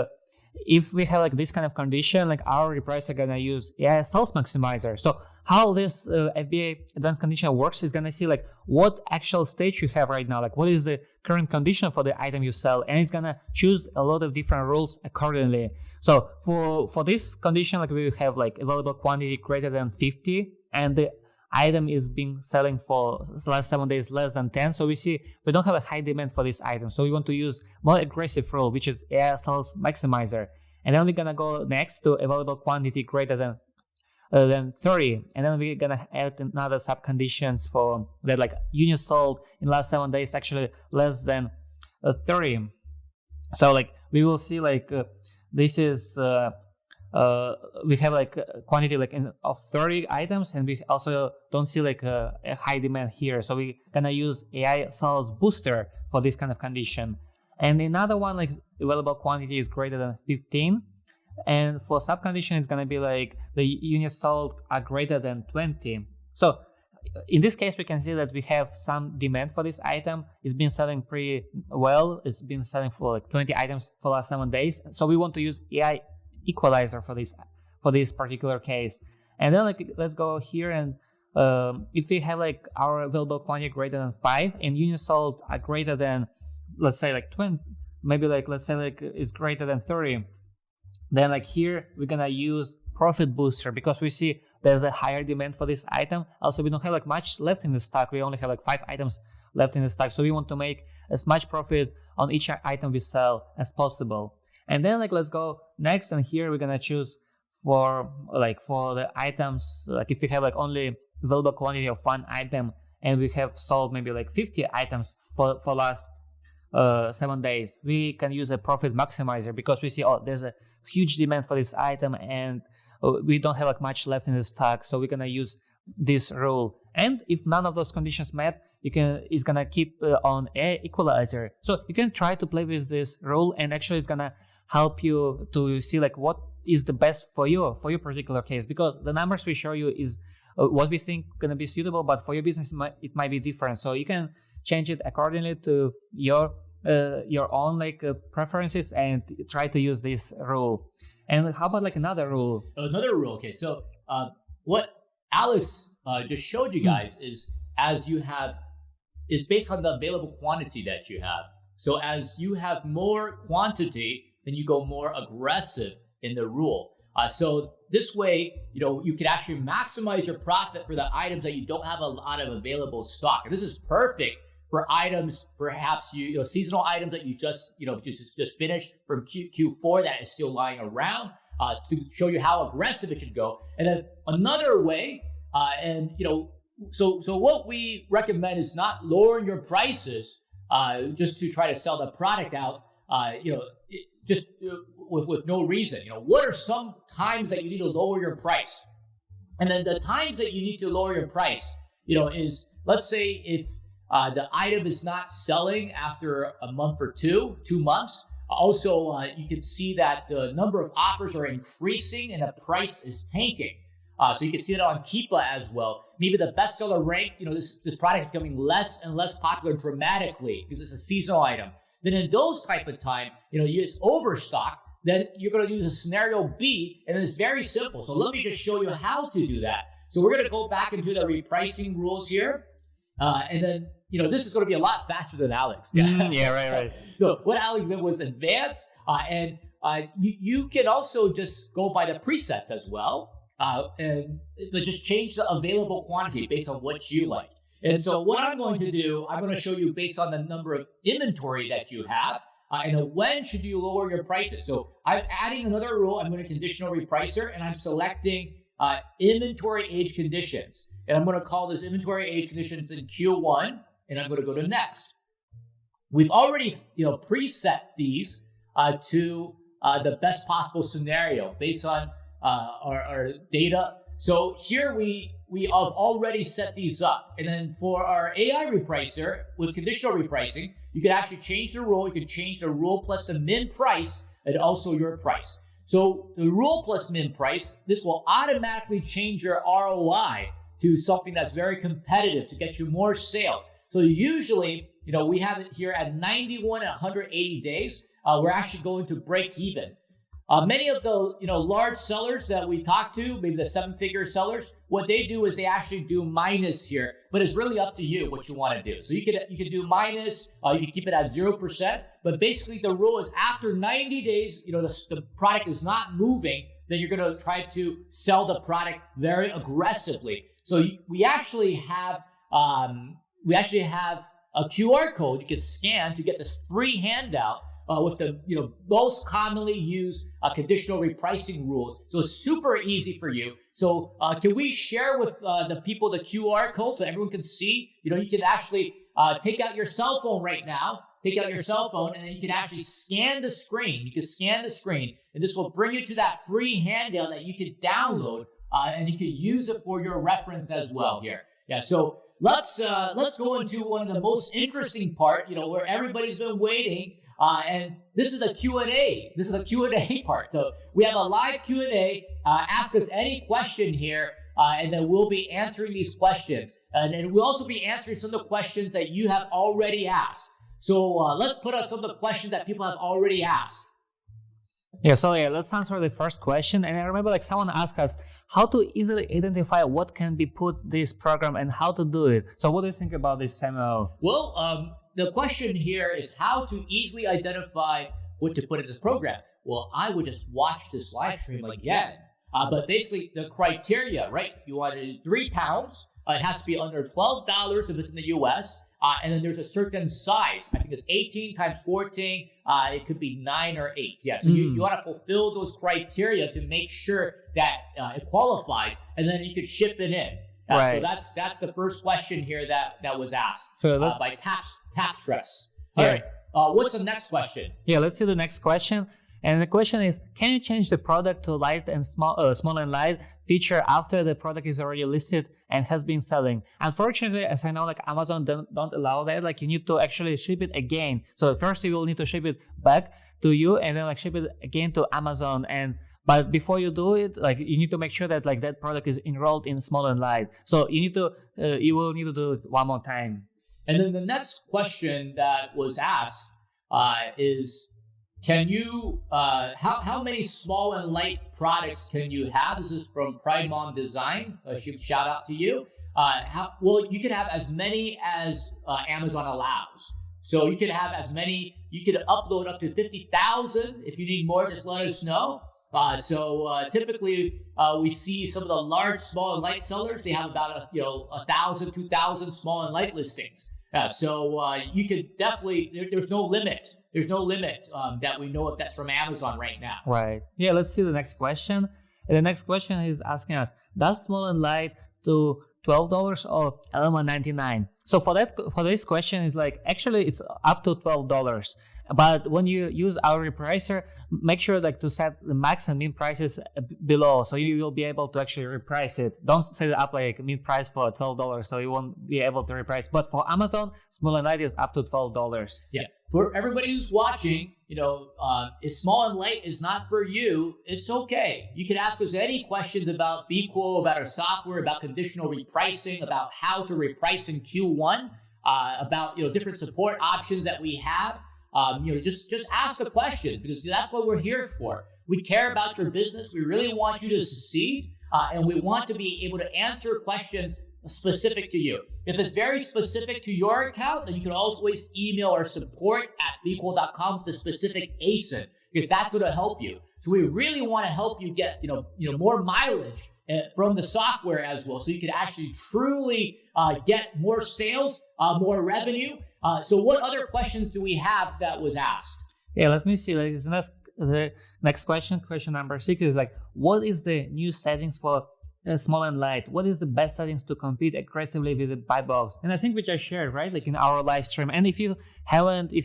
if we have like this kind of condition, like our repricer gonna use AI sales maximizer. So how this FBA advanced condition works is gonna see like what actual stage you have right now, like what is the current condition for the item you sell, and it's gonna choose a lot of different rules accordingly. So for this condition, like we have like available quantity greater than 50, and the item is being selling for the last 7 days less than 10. So we see we don't have a high demand for this item. So we want to use more aggressive rule, which is AI sales maximizer. And then we're gonna go next to available quantity greater than 30. And then we're gonna add another sub conditions for that, like units sold in last 7 days actually less than 30. So like we will see like this is we have like quantity like of 30 items, and we also don't see like a high demand here. So we're gonna use AI sales booster for this kind of condition. And another one, like available quantity is greater than 15. And for sub condition, it's gonna be like the units sold are greater than 20. So in this case, we can see that we have some demand for this item. It's been selling pretty well. It's been selling for like 20 items for the last 7 days. So we want to use AI equalizer for this particular case. And then like let's go here, and if we have like our available quantity greater than 5 and units sold are greater than, let's say like 20, maybe like let's say like it's greater than 30, then like here we're gonna use profit booster because we see there's a higher demand for this item. Also, we don't have like much left in the stock. We only have like 5 items left in the stock, so we want to make as much profit on each item we sell as possible. And then like let's go next, and here we're gonna choose for the items, like if we have like only available quantity of 1 item and we have sold maybe like 50 items for last 7 days, we can use a profit maximizer because we see there's a huge demand for this item and we don't have like much left in the stock, so we're gonna use this rule. And if none of those conditions met, it's gonna keep on a equalizer. So you can try to play with this rule, and actually it's gonna help you to see like what is the best for your particular case, because the numbers we show you is what we think gonna be suitable, but for your business it might be different. So you can change it accordingly to your own preferences and try to use this rule. And how about like another rule? Another rule. Okay, so what Alex just showed you guys is based on the available quantity that you have. So as you have more quantity, then you go more aggressive in the rule. So this way, you can actually maximize your profit for the items that you don't have a lot of available stock. And this is perfect for items, perhaps seasonal items that you just finished from Q4 that is still lying around, to show you how aggressive it should go. And then another way, so what we recommend is not lowering your prices just to try to sell the product out, with no reason. What are some times that you need to lower your price? And then the times that you need to lower your price, is, let's say if the item is not selling after a month or 2 months. Also, you can see that the number of offers are increasing and the price is tanking. So you can see that on Keepa as well. Maybe the bestseller rank, this product is becoming less and less popular dramatically because it's a seasonal item. Then in those type of time, it's overstock. Then you're going to use a scenario B, and it's very simple. So let me just show you how to do that. So we're going to go back into the repricing rules here. And then, this is going to be a lot faster than Alex. Yeah, right. So what Alex did was advanced, and you can also just go by the presets as well, and just change the available quantity based on what you like. And so what I'm going to do, I'm going to show you based on the number of inventory that you have, and then when should you lower your prices. So I'm adding another rule. I'm going to conditional repricer, and I'm selecting inventory age conditions. And I'm going to call this inventory age conditions in Q1, and I'm going to go to next. We've already, preset these to the best possible scenario based on our data. So here we have already set these up. And then for our AI repricer with conditional repricing, you can actually change the rule. You can change the rule plus the min price and also your price. So the rule plus min price, this will automatically change your ROI to something that's very competitive to get you more sales. So usually, we have it here at 91 and 180 days. We're actually going to break even. Many of the large sellers that we talk to, maybe the 7-figure sellers, what they do is they actually do minus here, but it's really up to you what you want to do. So you could do minus, you can keep it at 0%, but basically the rule is after 90 days, the product is not moving, then you're going to try to sell the product very aggressively. So we actually have a QR code you can scan to get this free handout with the most commonly used conditional repricing rules. So it's super easy for you. So can we share with the people the QR code so everyone can see? You can actually take out your cell phone right now. Take out your cell phone, and then you can actually scan the screen. You can scan the screen, and this will bring you to that free handout that you can download, and you can use it for your reference as well here. Yeah. So let's go into one of the most interesting part. Where everybody's been waiting. And this is a Q&A. This is a Q&A part. So we have a live Q&A. Ask us any question here, and then we'll be answering these questions. And we'll also be answering some of the questions that you have already asked. So let's put up some of the questions that people have already asked. So let's answer the first question. And I remember someone asked us how to easily identify what can be put this program and how to do it. So what do you think about this, Samuel? Well, the question here is how to easily identify what to put in this program. Well, I would just watch this live stream again. But basically the criteria, right? You want 3 pounds. It has to be under $12 if it's in the US. And then there's a certain size. I think it's 18 times 14. It could be 9 or 8. Yeah. So you want to fulfill those criteria to make sure that it qualifies, and then you could ship it in. Right. So that's the first question here that was asked by Tap Stress. All right. What's the next question? Yeah, let's see the next question. And the question is, can you change the product to light and small and light feature after the product is already listed and has been selling? Unfortunately, as I know, like Amazon don't allow that. Like you need to actually ship it again. So first you will need to ship it back to you and then like ship it again to Amazon. But before you do it, like you need to make sure that like that product is enrolled in small and light. So you will need to do it one more time. And then the next question that was asked is, can you, how many small and light products can you have? This is from Pride Mom Design. Shout out to you. Well, you could have as many as Amazon allows. So you could have as many, you could upload up to 50,000. If you need more, just let us know. Typically, we see some of the large small and light sellers, they have about 1,000, 2,000 small and light listings. You could definitely, there's no limit. There's no limit that we know if that's from Amazon right now. Right. Yeah, let's see the next question. The next question is asking us, does small and light to $12 or $11.99? So for this question is like, actually it's up to $12. But when you use our repricer, make sure like to set the max and min prices below, so you will be able to actually reprice it. Don't set it up like min price for $12, so you won't be able to reprice. But for Amazon, small and light is up to $12. Yeah. For everybody who's watching, if small and light is not for you, it's okay. You can ask us any questions about BQool, about our software, about conditional repricing, about how to reprice in Q1, about different support options that we have. Just ask a question, because that's what we're here for. We care about your business. We really want you to succeed, and we want to be able to answer questions specific to you. If it's very specific to your account, then you can always email our support at BQool.com with the specific ASIN, because that's going to help you. So we really want to help you get more mileage from the software as well, so you can actually truly get more sales, more revenue. So what other questions do we have that was asked? Yeah, let me see. Like the next question number 6 is like, what is the new settings for small and light? What is the best settings to compete aggressively with the buy box? And I think we just shared, right? Like in our live stream. And if you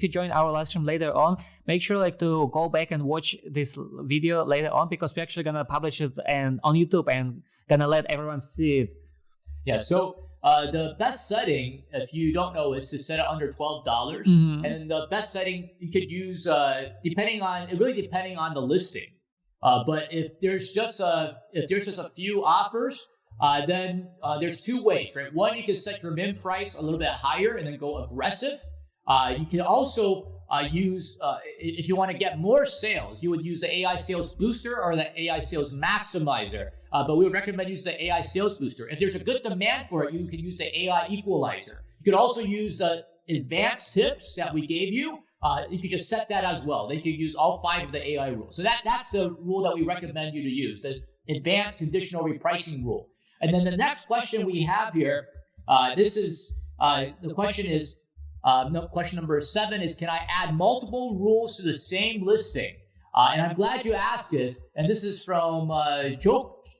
join our live stream later on, make sure like to go back and watch this video later on, because we're actually gonna publish it on YouTube and gonna let everyone see it. Yeah. So the best setting, if you don't know, is to set it under $12. Mm-hmm. And the best setting you could use, depending on the listing. But if there's just a few offers, then there's two ways, right? One, you can set your min price a little bit higher and then go aggressive. You can also use, if you want to get more sales, you would use the AI Sales Booster or the AI Sales Maximizer. But we would recommend using the AI Sales Booster. If there's a good demand for it, you can use the AI Equalizer. You could also use the advanced tips that we gave you. You could just set that as well. Then you could use all 5 of the AI rules. So that's the rule that we recommend you to use, the advanced conditional repricing rule. And then the next question we have here, question number 7 is, can I add multiple rules to the same listing? And I'm glad you asked this. And this is from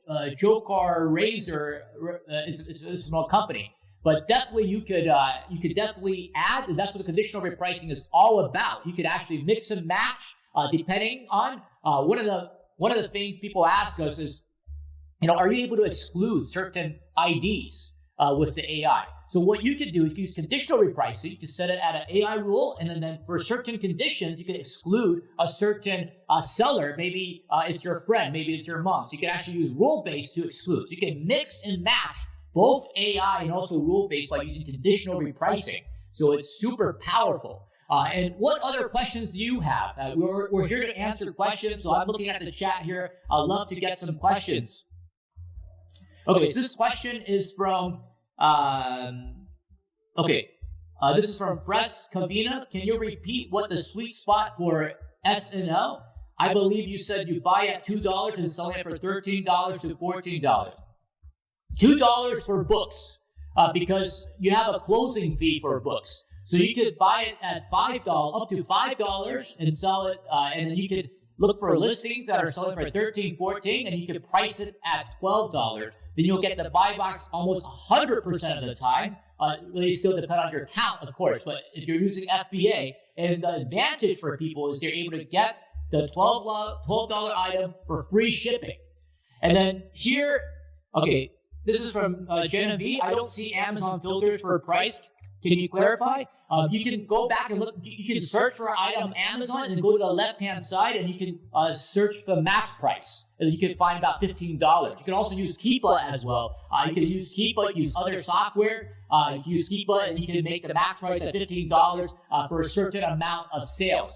Jokar Razor. It's a small company. But definitely you could definitely add, and that's what the conditional repricing is all about. You could actually mix and match depending on one of the things people ask us is, are you able to exclude certain IDs with the AI? So what you could do is use conditional repricing. You can set it at an AI rule, and then for certain conditions, you can exclude a certain seller. Maybe it's your friend, maybe it's your mom. So you can actually use rule-based to exclude. So you can mix and match both AI and also rule-based by using conditional repricing. So it's super powerful. And what other questions do you have? We're here to answer questions. So I'm looking at the chat here. I'd love to get some questions. Okay, so this question is from, this is from Press Kavina. Can you repeat what the sweet spot for SNL? I believe you said you buy at $2 and sell it for $13 to $14. $2 for books, because you have a closing fee for books. So you could buy it at $5, up to $5 and sell it, and then you could look for listings that are selling for $13, $14, and you could price it at $12. Then you'll get the buy box almost 100% of the time. They still depend on your account, of course, but if you're using FBA, and the advantage for people is they're able to get the $12 item for free shipping. And then here, okay, this is from Genevieve. I don't see Amazon filters for price. Can you clarify? You can go back and look. You can search for an item on Amazon and go to the left-hand side, and you can search for the max price. And you can find about $15. You can also use Keepa as well. You can use Keepa, use other software. You can use Keepa, and you can make the max price at $15 for a certain amount of sales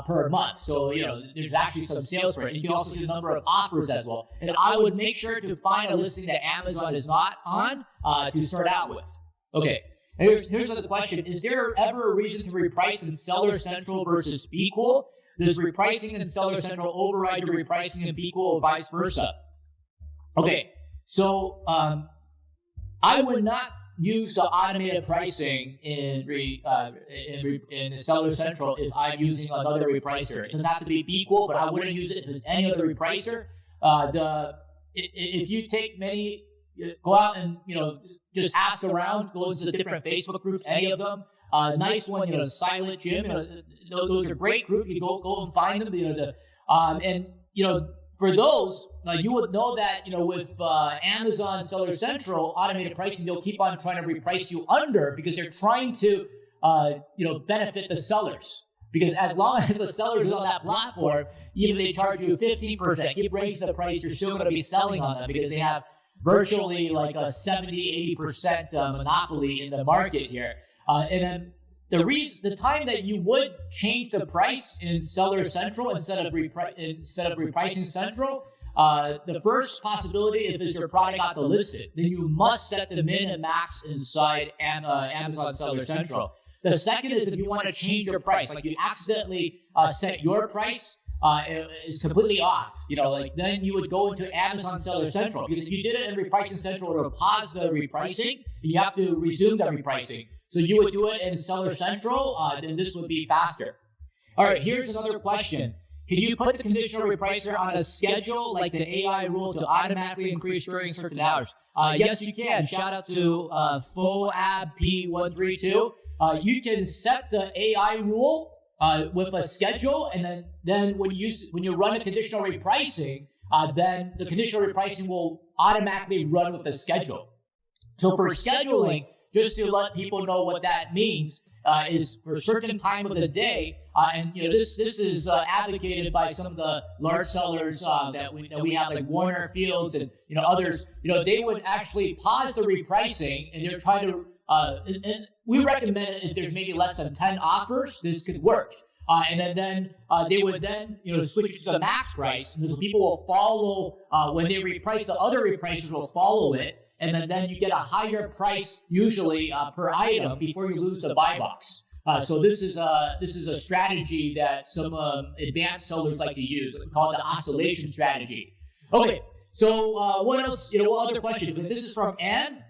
per month. So, there's actually some sales for it. You can also do a number of offers as well. And I would make sure to find a listing that Amazon is not on to start out with. Okay. Here's the question. Is there ever a reason to reprice in Seller Central versus BQool? Does repricing in Seller Central override your repricing in BQool or vice versa? Okay, so I would not use the automated pricing in the Seller Central if I'm using another repricer. It doesn't have to be BQool, but I wouldn't use it if it's any other repricer. If you take many, go out and just ask around, go into the different Facebook groups, any of them. Nice one, Silent Gym. Those are great groups. You go and find them. For those, you would know that with Amazon Seller Central automated pricing, they'll keep on trying to reprice you under because they're trying to benefit the sellers. Because as long as the sellers on that platform, even they charge you 15%, keep raising the price, you're still going to be selling on them because they have virtually like a 70-80% monopoly in the market here. And then the time that you would change the price in Seller Central instead of repricing Central, the first possibility if your product got delisted, then you must set the min and max inside Amazon Seller Central. The second is if you want to change your price, like you accidentally set your price. Is completely off, then you would go into Amazon Seller Central because if you did it in Repricing Central, it would pause the repricing and you have to resume the repricing. So you would do it in Seller Central, then this would be faster. All right, here's another question. Can you put the conditional repricer on a schedule like the AI rule to automatically increase during certain hours? Yes, you can. Shout out to FOAB-P132. You can set the AI rule with a schedule, and then when you run a conditional repricing, then the conditional repricing will automatically run with the schedule. So for scheduling, just to let people know what that means, is for a certain time of the day, and this is advocated by some of the large sellers that we have, like Warner Fields and others. They would actually pause the repricing and they're trying to. And we recommend if there's maybe less than 10 offers, this could work. And then they would switch it to the max price. And so people will follow, when they reprice, the other repricers will follow it. And then you get a higher price usually per item before you lose the buy box. So this is a strategy that some advanced sellers like to use. We call it the oscillation strategy. Okay, so what else? What other question? This is from Ann.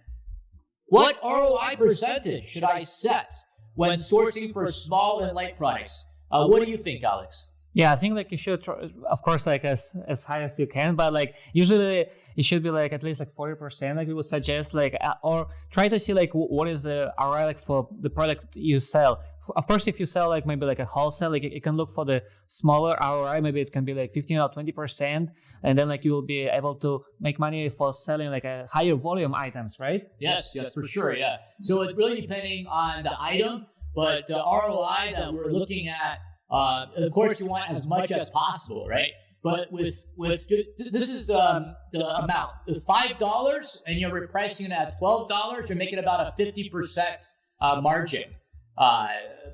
What ROI percentage should I set when sourcing for small and light products? What do you think, Alex? Yeah, I think you should, of course, as high as you can, but usually it should be at least 40%. We would suggest or try to see what is the ROI for the product you sell. Of course, if you sell maybe a wholesale, you can look for the smaller ROI. Maybe it can be 15 or 20%, and then you will be able to make money for selling a higher volume items, right? Yes, for sure, yeah. So it's really depending on the item, but the ROI that we're looking at, of course, you want as much as possible, right? But with this is the amount. With $5 and you're repricing it at $12, you're making about a 50% margin.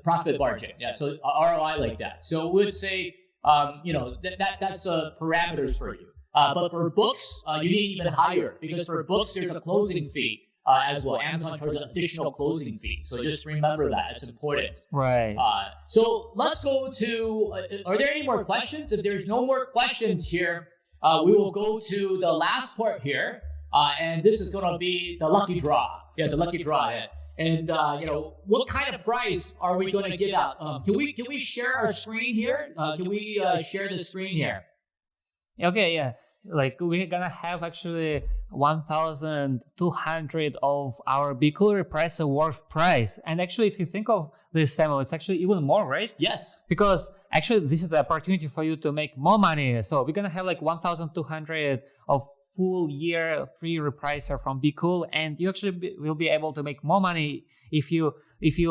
Profit margin. Yeah. So ROI like that. So we would say, that's parameters for you. But for books, you need even higher because for books, there's a closing fee as well. Amazon charges an additional closing fee. So just remember that. It's important. Right. So let's go to, are there any more questions? If there's no more questions here, we will go to the last part here. And this is going to be the lucky draw. Yeah, the lucky draw. Yeah. And what kind of price are we going to give out? Can we share our screen here? Can we share the screen here? Okay, yeah. We're gonna have actually 1,200 of our BQool repricer worth price. And actually, if you think of this, Samuel, it's actually even more, right? Yes. Because actually, this is an opportunity for you to make more money. So we're gonna have like 1,200 of full year free repricer from BQool, and you actually will be able to make more money if you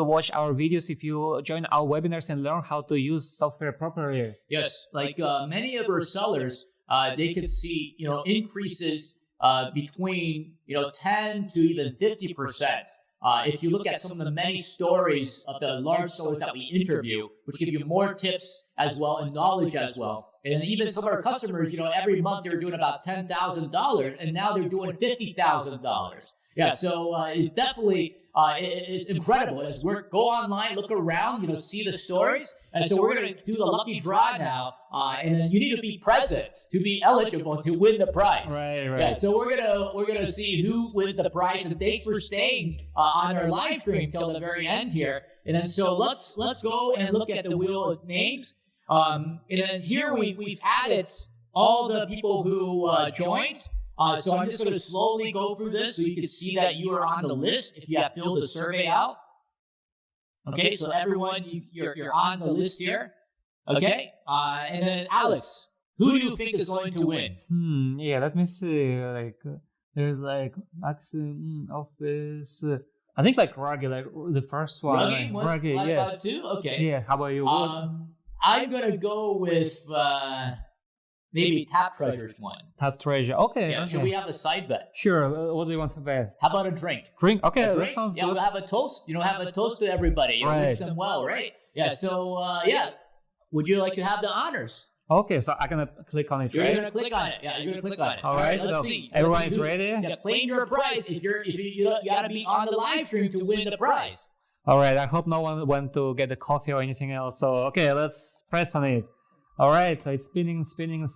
watch our videos, if you join our webinars and learn how to use software properly. Yes, like many of our sellers, they could see increases between 10 to even 50%. If you look at some of the many stories of the large sellers that we interview, which give you more tips as well and knowledge as well. And even some of our customers, every month they're doing about $10,000, and now they're doing $50,000. Yeah, so it's definitely it's incredible. As we go online, look around, see the stories, and so we're going to do the lucky draw now, and then you need to be present to be eligible to win the prize. Right. Yeah, so we're gonna see who wins the prize, and thanks for staying on our live stream till the very end here. And then so let's go and look at the wheel of names. And then here we've added all the people who joined. So I'm just going to slowly go through this so you can see that you are on the list if you have filled the survey out. Okay, so everyone, you're on the list here. Okay, and then Alex, who do you think is going to win? Yeah, let me see. Like, there's like Maxim, Office. I think like Ruggy, like the first one. Ruggy, yes. Too? Okay. Yeah. How about you? I'm gonna go with maybe Tap Treasures one. Tap Treasure. Okay. Yeah. Okay. Should we have a side bet? Sure. What do you want to bet? How about a drink? Drink. Okay. A That drink? sounds Yeah, good. we'll have a toast. Have a toast to everybody. Right. Wish them well, right? Yeah. So yeah. Would you like to have the honors? Okay, so I'm gonna click on it, You're right? gonna click on it. Yeah, you're gonna click on it. All right. Let's So see. everyone Let's is see ready. Yeah, claim your prize. If you gotta be on the live stream to win the prize. All right. I hope no one went to get the coffee or anything else. So okay, let's press on it. All right. So it's spinning.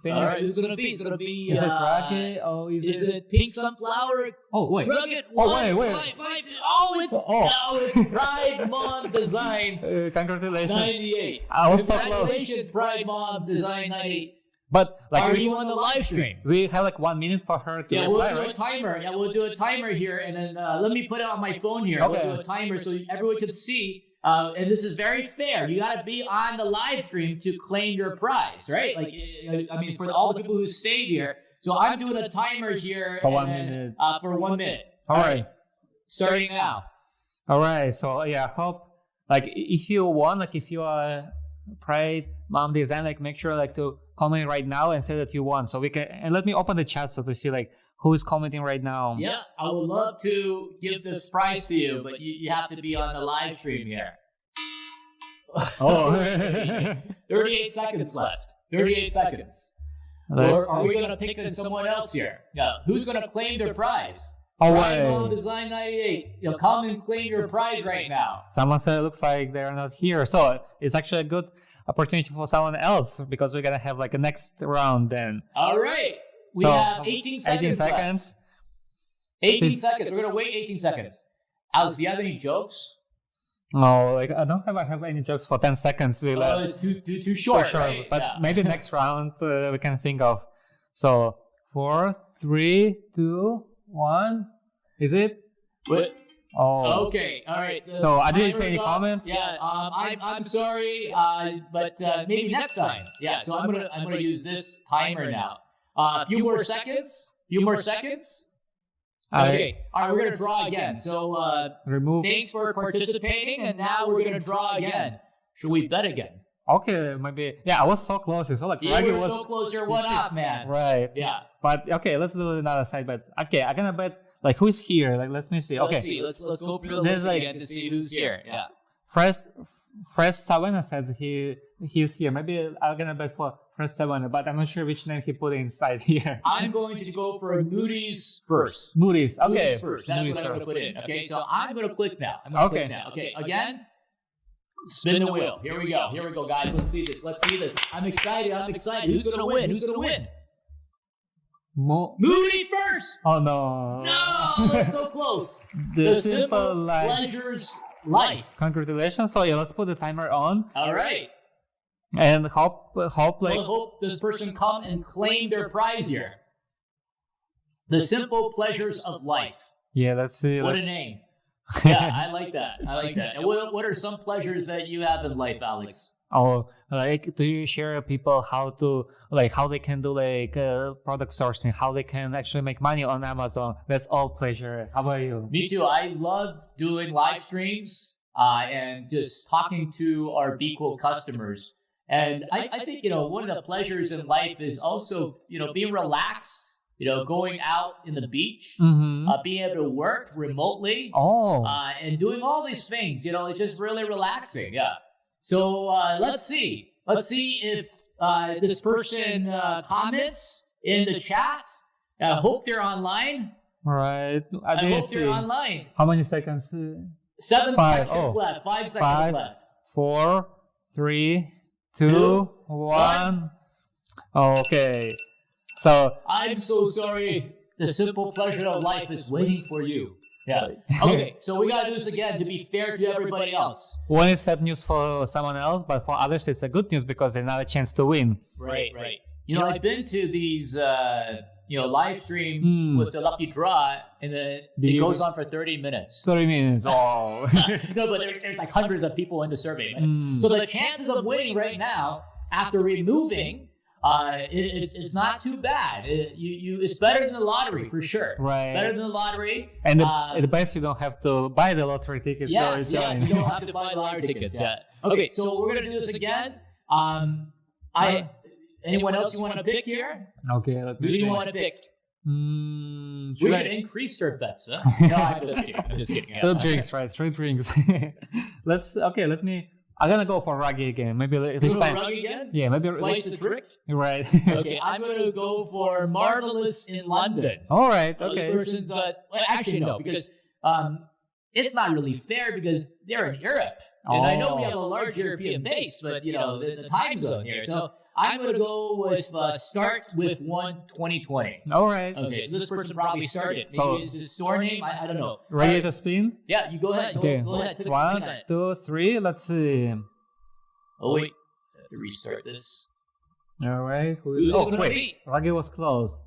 All right, who's gonna be? It's gonna be. Is it Rocky? Oh, is it Pink Sunflower? Oh wait. Rugged. Oh wait. It's Pride Mom Design. Congratulations. 98. I was so close. Congratulations, Pride Mom Design 98. But like, are you on the live stream? We have like 1 minute for her to reply, we'll do right? a timer. Yeah, we'll do a timer here, and then let me put it on my phone here. Okay. We'll do a timer so everyone can see. And this is very fair. You got to be on the live stream to claim your prize, right? Like, I mean, for all the people who stayed here. So I'm doing a timer here for 1 minute. For 1 minute. All right. Starting now. All right. So yeah, hope like if you won, like if you are Pride Mom Design, like make sure like to comment right now and say that you won, so we can. And let me open the chat so to see like who is commenting right now. Yeah, I would love to give this prize to you, but you have to be on the live stream here. Oh, 38 seconds left. 38 seconds. Or are we going to pick someone else here? Yeah, who's going to claim their prize? Oh, Mom Design 98. Come and claim your prize right now. Someone said it looks like they're not here, so it's actually a good opportunity for someone else because we're gonna have like a next round then. All right. We have 18 seconds. 18 seconds. 18 seconds. We're gonna wait 18 seconds. Alex, do you have any jokes? No, like I don't have any jokes for 10 seconds. It's too short. For sure. Right? But maybe next round we can think of. So 4, 3, 2, 1. Is it? What? Oh. Okay. All right. So I didn't see any comments. Yeah. I'm sorry. But maybe next time. Yeah. So I'm gonna use this timer now. A few more seconds. Okay. All right. We're gonna draw again. So remove. Thanks for participating, and now we're gonna draw again. Should we bet again? Okay, maybe. Yeah, I was so close. So like, you were so close. You're one off, man. Right. Yeah. But okay, let's do another side bet. Okay, I'm gonna bet. Like, who's here? Like, let me see. Okay. Let's see. Let's go through the list again to see who's here. Yeah. Fresh Savannah said he's here. Maybe I'm gonna bet for Fresh Savannah, but I'm not sure which name he put inside here. I'm going to go for Moody's first. Moody's. Okay. Moody's first. That's Moody's what I'm gonna put in. Okay. So I'm gonna click now. Okay. Okay. Again. Spin the wheel. Here we go, guys. Let's see this. I'm excited. Who's gonna win? Moody first! Oh no. No, that's so close. The simple pleasure's life. Congratulations. So yeah, let's put the timer on. All right. And hope hope this person come and claim their prize here. The simple pleasures of life. Yeah, let's see. What a name. Yeah, I like that. And what are some pleasures that you have in life, Alex? Oh, like, do you share people how they can do product sourcing, how they can actually make money on Amazon? That's all pleasure. How about you? Me too. I love doing live streams and just talking to our BQool customers. And I think, one of the pleasures in life is also, being relaxed, going out in the beach, being able to work remotely, and doing all these things. It's just really relaxing. Yeah. So let's see. Let's see if this person comments in the chat. I hope they're online. Right. I hope they're online. How many seconds? 7 seconds left. 5 seconds left. 4, 3, 2, 1. Okay. So I'm so sorry. The simple pleasure of life is waiting for you. Yeah. Okay. So we gotta do this again to be fair to everybody else. One is sad news for someone else, but for others it's a good news because there's another chance to win. Right. I've been to these, live stream with the lucky draw, and it goes on for 30 minutes. 30 minutes. Oh. No, but there's like hundreds of people in the survey. Right? So the chances of winning right now after removing. It's not too bad. It's better than the lottery for sure. Right. Better than the lottery. And the best, you don't have to buy the lottery tickets. Yes, you don't have to buy the lottery tickets. Yeah. Okay, so we're gonna do this again. Anyone else you want to pick here? Okay. Who do you want to pick? We should increase our bets. Huh? No, I'm just kidding. Yeah. 2 drinks, right? 3 drinks. I'm gonna go for Ruggy again. Maybe this time. Ruggy again? Yeah, maybe Twice the trick. Right. Okay, I'm gonna go for Marvelous in London. All right. Okay. This person's actually no, because it's not really fair because they're in Europe, and I know we have a large European base, but the time zone here. So I'm gonna go with start with 1/2020. All right. Okay, so this person probably started. Maybe it's his store name. I don't know. Ready to spin? Yeah, you go ahead. Okay. Go ahead. 1, 2, 3. Let's see. Oh wait, I have to restart this. All right. Who's it gonna be? Ruggy was close.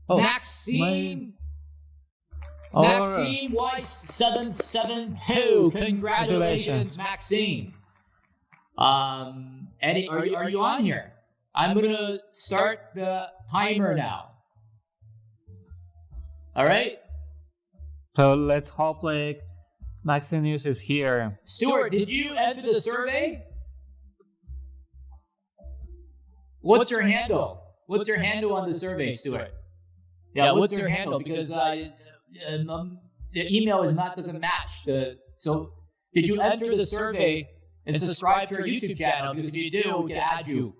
Maxime. Maxime Weiss 772. Congratulations, Maxime. Eddie, are you on here? I'm gonna start the timer now. All right. So let's hope Maxime News is here. Stuart, did you enter the survey? What's your handle? What's your handle on the survey, Stuart? Yeah, what's your handle? Because the email doesn't match. So did you enter the survey and subscribe to our YouTube channel? Because if you do, we can add you.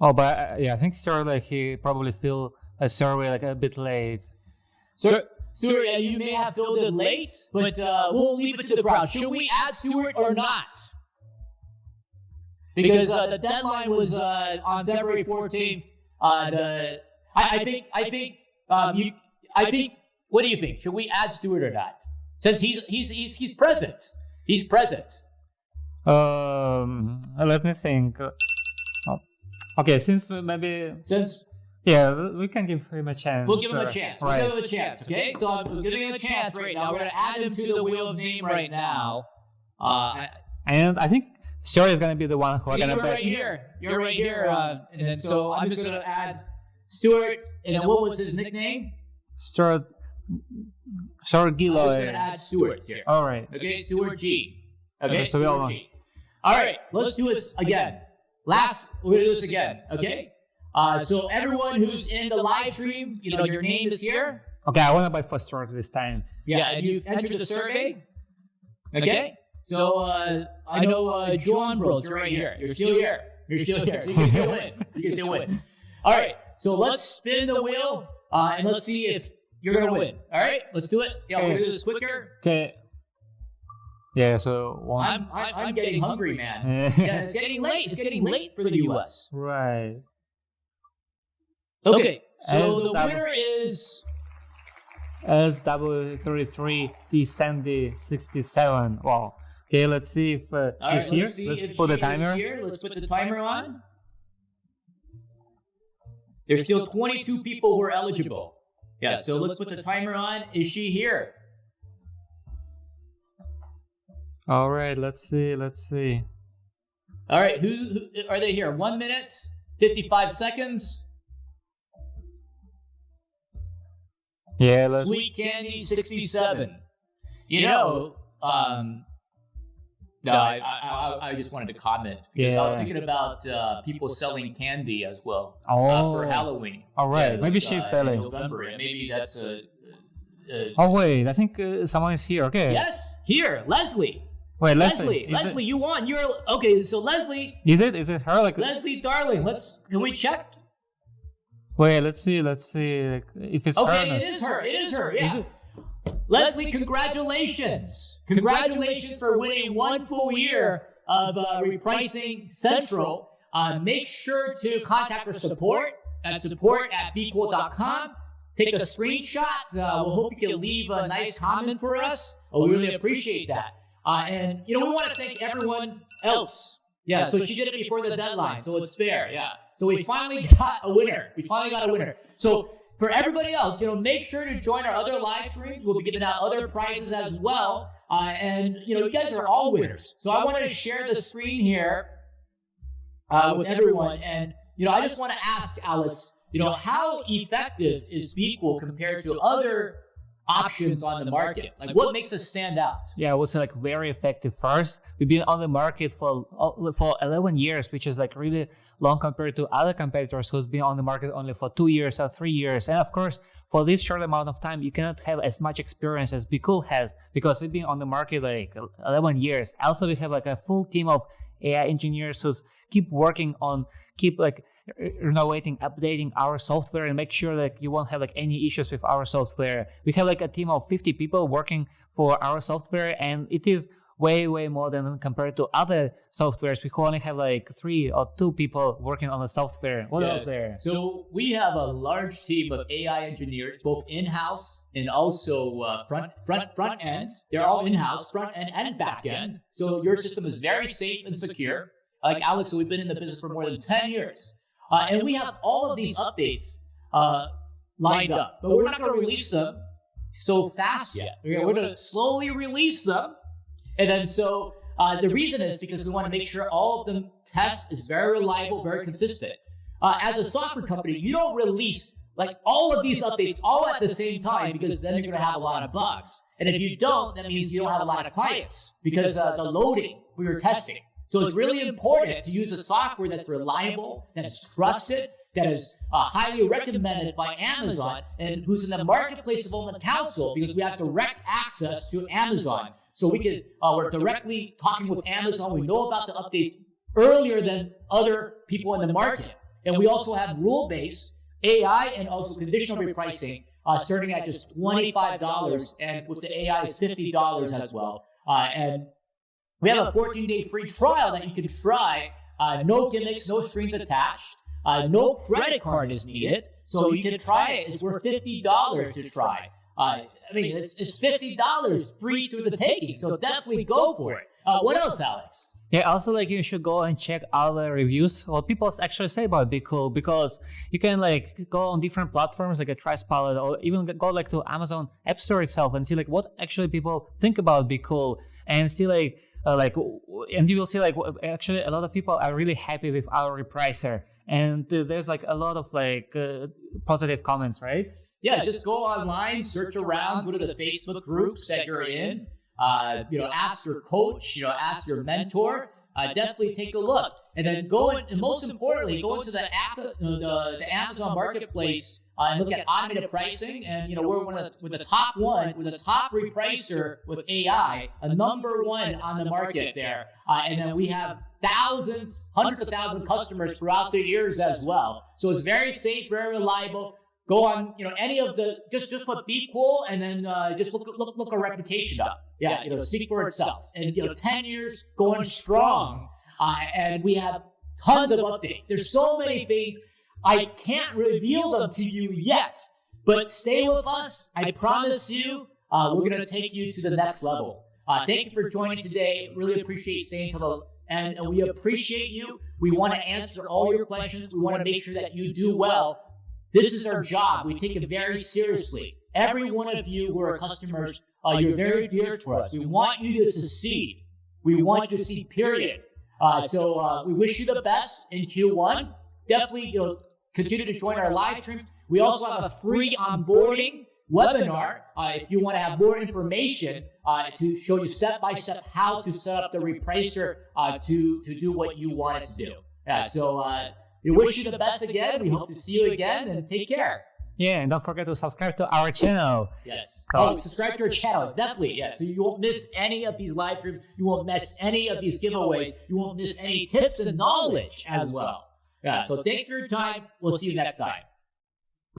Oh, but I think Stuart, he probably filled a survey a bit late. Stuart, you may have filled it late, but we'll leave it to the crowd. Should we add Stuart or not? Because the deadline was on February 14th. I think. What do you think? Should we add Stuart or not? Since he's present. He's present. Let me think. Okay, we can give him a chance. We'll give him a chance. Right. We'll give him a chance, okay? So I'm giving him a chance right now. We're going to add him to the wheel of name right now. And I think Stuart is going to be the one who are going to bet. You're right here. And then so I'm just going to add Stuart. And then what was his nickname? Stuart Giloy. I'm just going to add Stuart here. All right. Okay, Stuart G. Okay, so Stuart G. All right, let's do this again. We're going to do this again, okay? So everyone who's in the live stream, your name is here. Okay, I want to buy for Stuart this time. Yeah, and you've entered the survey. Okay? So I know John Bros, you're right here. You're still here. So you can still win. All right, so let's spin the wheel and let's see if you're going to win. All right, let's do it. Yeah, we're going to do this quicker. Okay. Yeah, so I'm getting hungry, man. Yeah, it's getting late. It's getting late for the US. Right. Okay, so the winner is SW33 Sandy 67. Wow. Okay, let's see if she's here. Let's put the timer. Let's put the timer on. There's still 22 people who are eligible. Yeah, so let's put the timer on. Is she here? All right, let's see. All right, who are they here? 1 minute, 55 seconds. Yeah, Sweet Candy 67. No, I just wanted to comment because I was thinking about people selling candy as well for Halloween. All right, maybe she's selling. In November. Maybe that's oh wait, I think someone is here. Okay. Yes, here, Leslie. Wait, Leslie, you won. You're okay. So Leslie, is it her? Like Leslie, darling, can we check? Wait, let's see if it's her. Okay, it is her. Yeah. Leslie, congratulations for winning 1 full year of Repricing Central. Make sure to contact our support at BQool.com. Take a screenshot. We'll hope you can leave a nice comment for us. We really appreciate that. And we want to thank everyone else. Yeah, so she did it before the deadline, so it's fair. Yeah. So we finally got a winner. So for everybody else, make sure to join our other live streams. We'll be giving out other prizes as well. And you guys are all winners. So I wanted to share the screen here with everyone. And I just want to ask Alex, how effective is BQool compared to other options on the market? Like, what makes us stand out? Yeah, I would say like very effective. First, we've been on the market for 11 years, which is like really long compared to other competitors who's been on the market only for 2 years or 3 years. And of course, for this short amount of time, you cannot have as much experience as BQool has because we've been on the market like 11 years. Also, we have like a full team of AI engineers who keep renovating, updating our software and make sure that you won't have like any issues with our software. We have like a team of 50 people working for our software, and it is way more than compared to other softwares. We only have like 3 or 2 people working on the software. What else there? So we have a large team of AI engineers, both in-house and also front end. They're all in-house, front end and back end. So your system is very safe and secure. Like Alex, we've been in the business for more than 10 years. And we have all of these updates lined up, but we're not going to release them so fast yet. We're going to slowly release them. And then so the reason is because we want to make sure all of them test is very reliable, very consistent. As a software company, you don't release like all of these updates all at the same time because then you're going to have a lot of bugs. And if you don't, that means you don't have a lot of clients because the loading for your testing. So it's really important to use a software that's reliable, that is trusted, that is highly recommended by Amazon, and who's in the marketplace development council because we have direct access to Amazon. So we're directly talking with Amazon. We know about the updates earlier than other people in the market. And we also have rule-based AI and also conditional repricing starting at just $25. And with the AI is $50 as well. And we have a 14-day free trial that you can try. No gimmicks, no strings attached. No credit card is needed. So you can try it. It's worth $50 to try. It's $50 free through the taking. So definitely go for it. What else, Alex? Yeah, also like you should go and check other reviews, what people actually say about BQool, because you can like go on different platforms like a Trustpilot or even go like to Amazon App Store itself and see like what actually people think about BQool and see and you will see like actually a lot of people are really happy with our repricer, and there's like a lot of like positive comments, right? Yeah, just go online, search around, go to the Facebook groups that you're in. Ask your coach, ask your mentor. Definitely take a look, and then and most importantly, go into the Amazon Marketplace and look at automated pricing. And we're the top repricer with AI, a number one on the market there. And then we have hundreds of thousands of customers throughout the years as well. So it's very safe, very reliable. Go on, any of the just put BQool and then just look our reputation up. Yeah, speak for itself. And 10 years going strong, and we have tons of updates. There's so many things I can't reveal them to you yet, but stay with us. I promise you, we're gonna take you to the next level. Thank you for joining today. Really appreciate you staying till the end, and we appreciate you. We want to answer all your questions. We want to make sure that you do well. This is our job. We take it very seriously. Every one of you who are customers, you're very dear to us. We want you to succeed. We want you to succeed, period. So we wish you the best in Q1. Definitely, continue to join our live stream. We also have a free onboarding webinar if you want to have more information to show you step-by-step how to set up the repricer to do what you want it to do. So we wish you the best again. We hope to see you again, and take care. Yeah, and don't forget to subscribe to our channel. Yes. Subscribe to our channel. Definitely. Yeah. So you won't miss any of these live streams. You won't miss any of these giveaways. You won't miss any tips and knowledge as well. Yeah. So thanks for your time. We'll see you next time.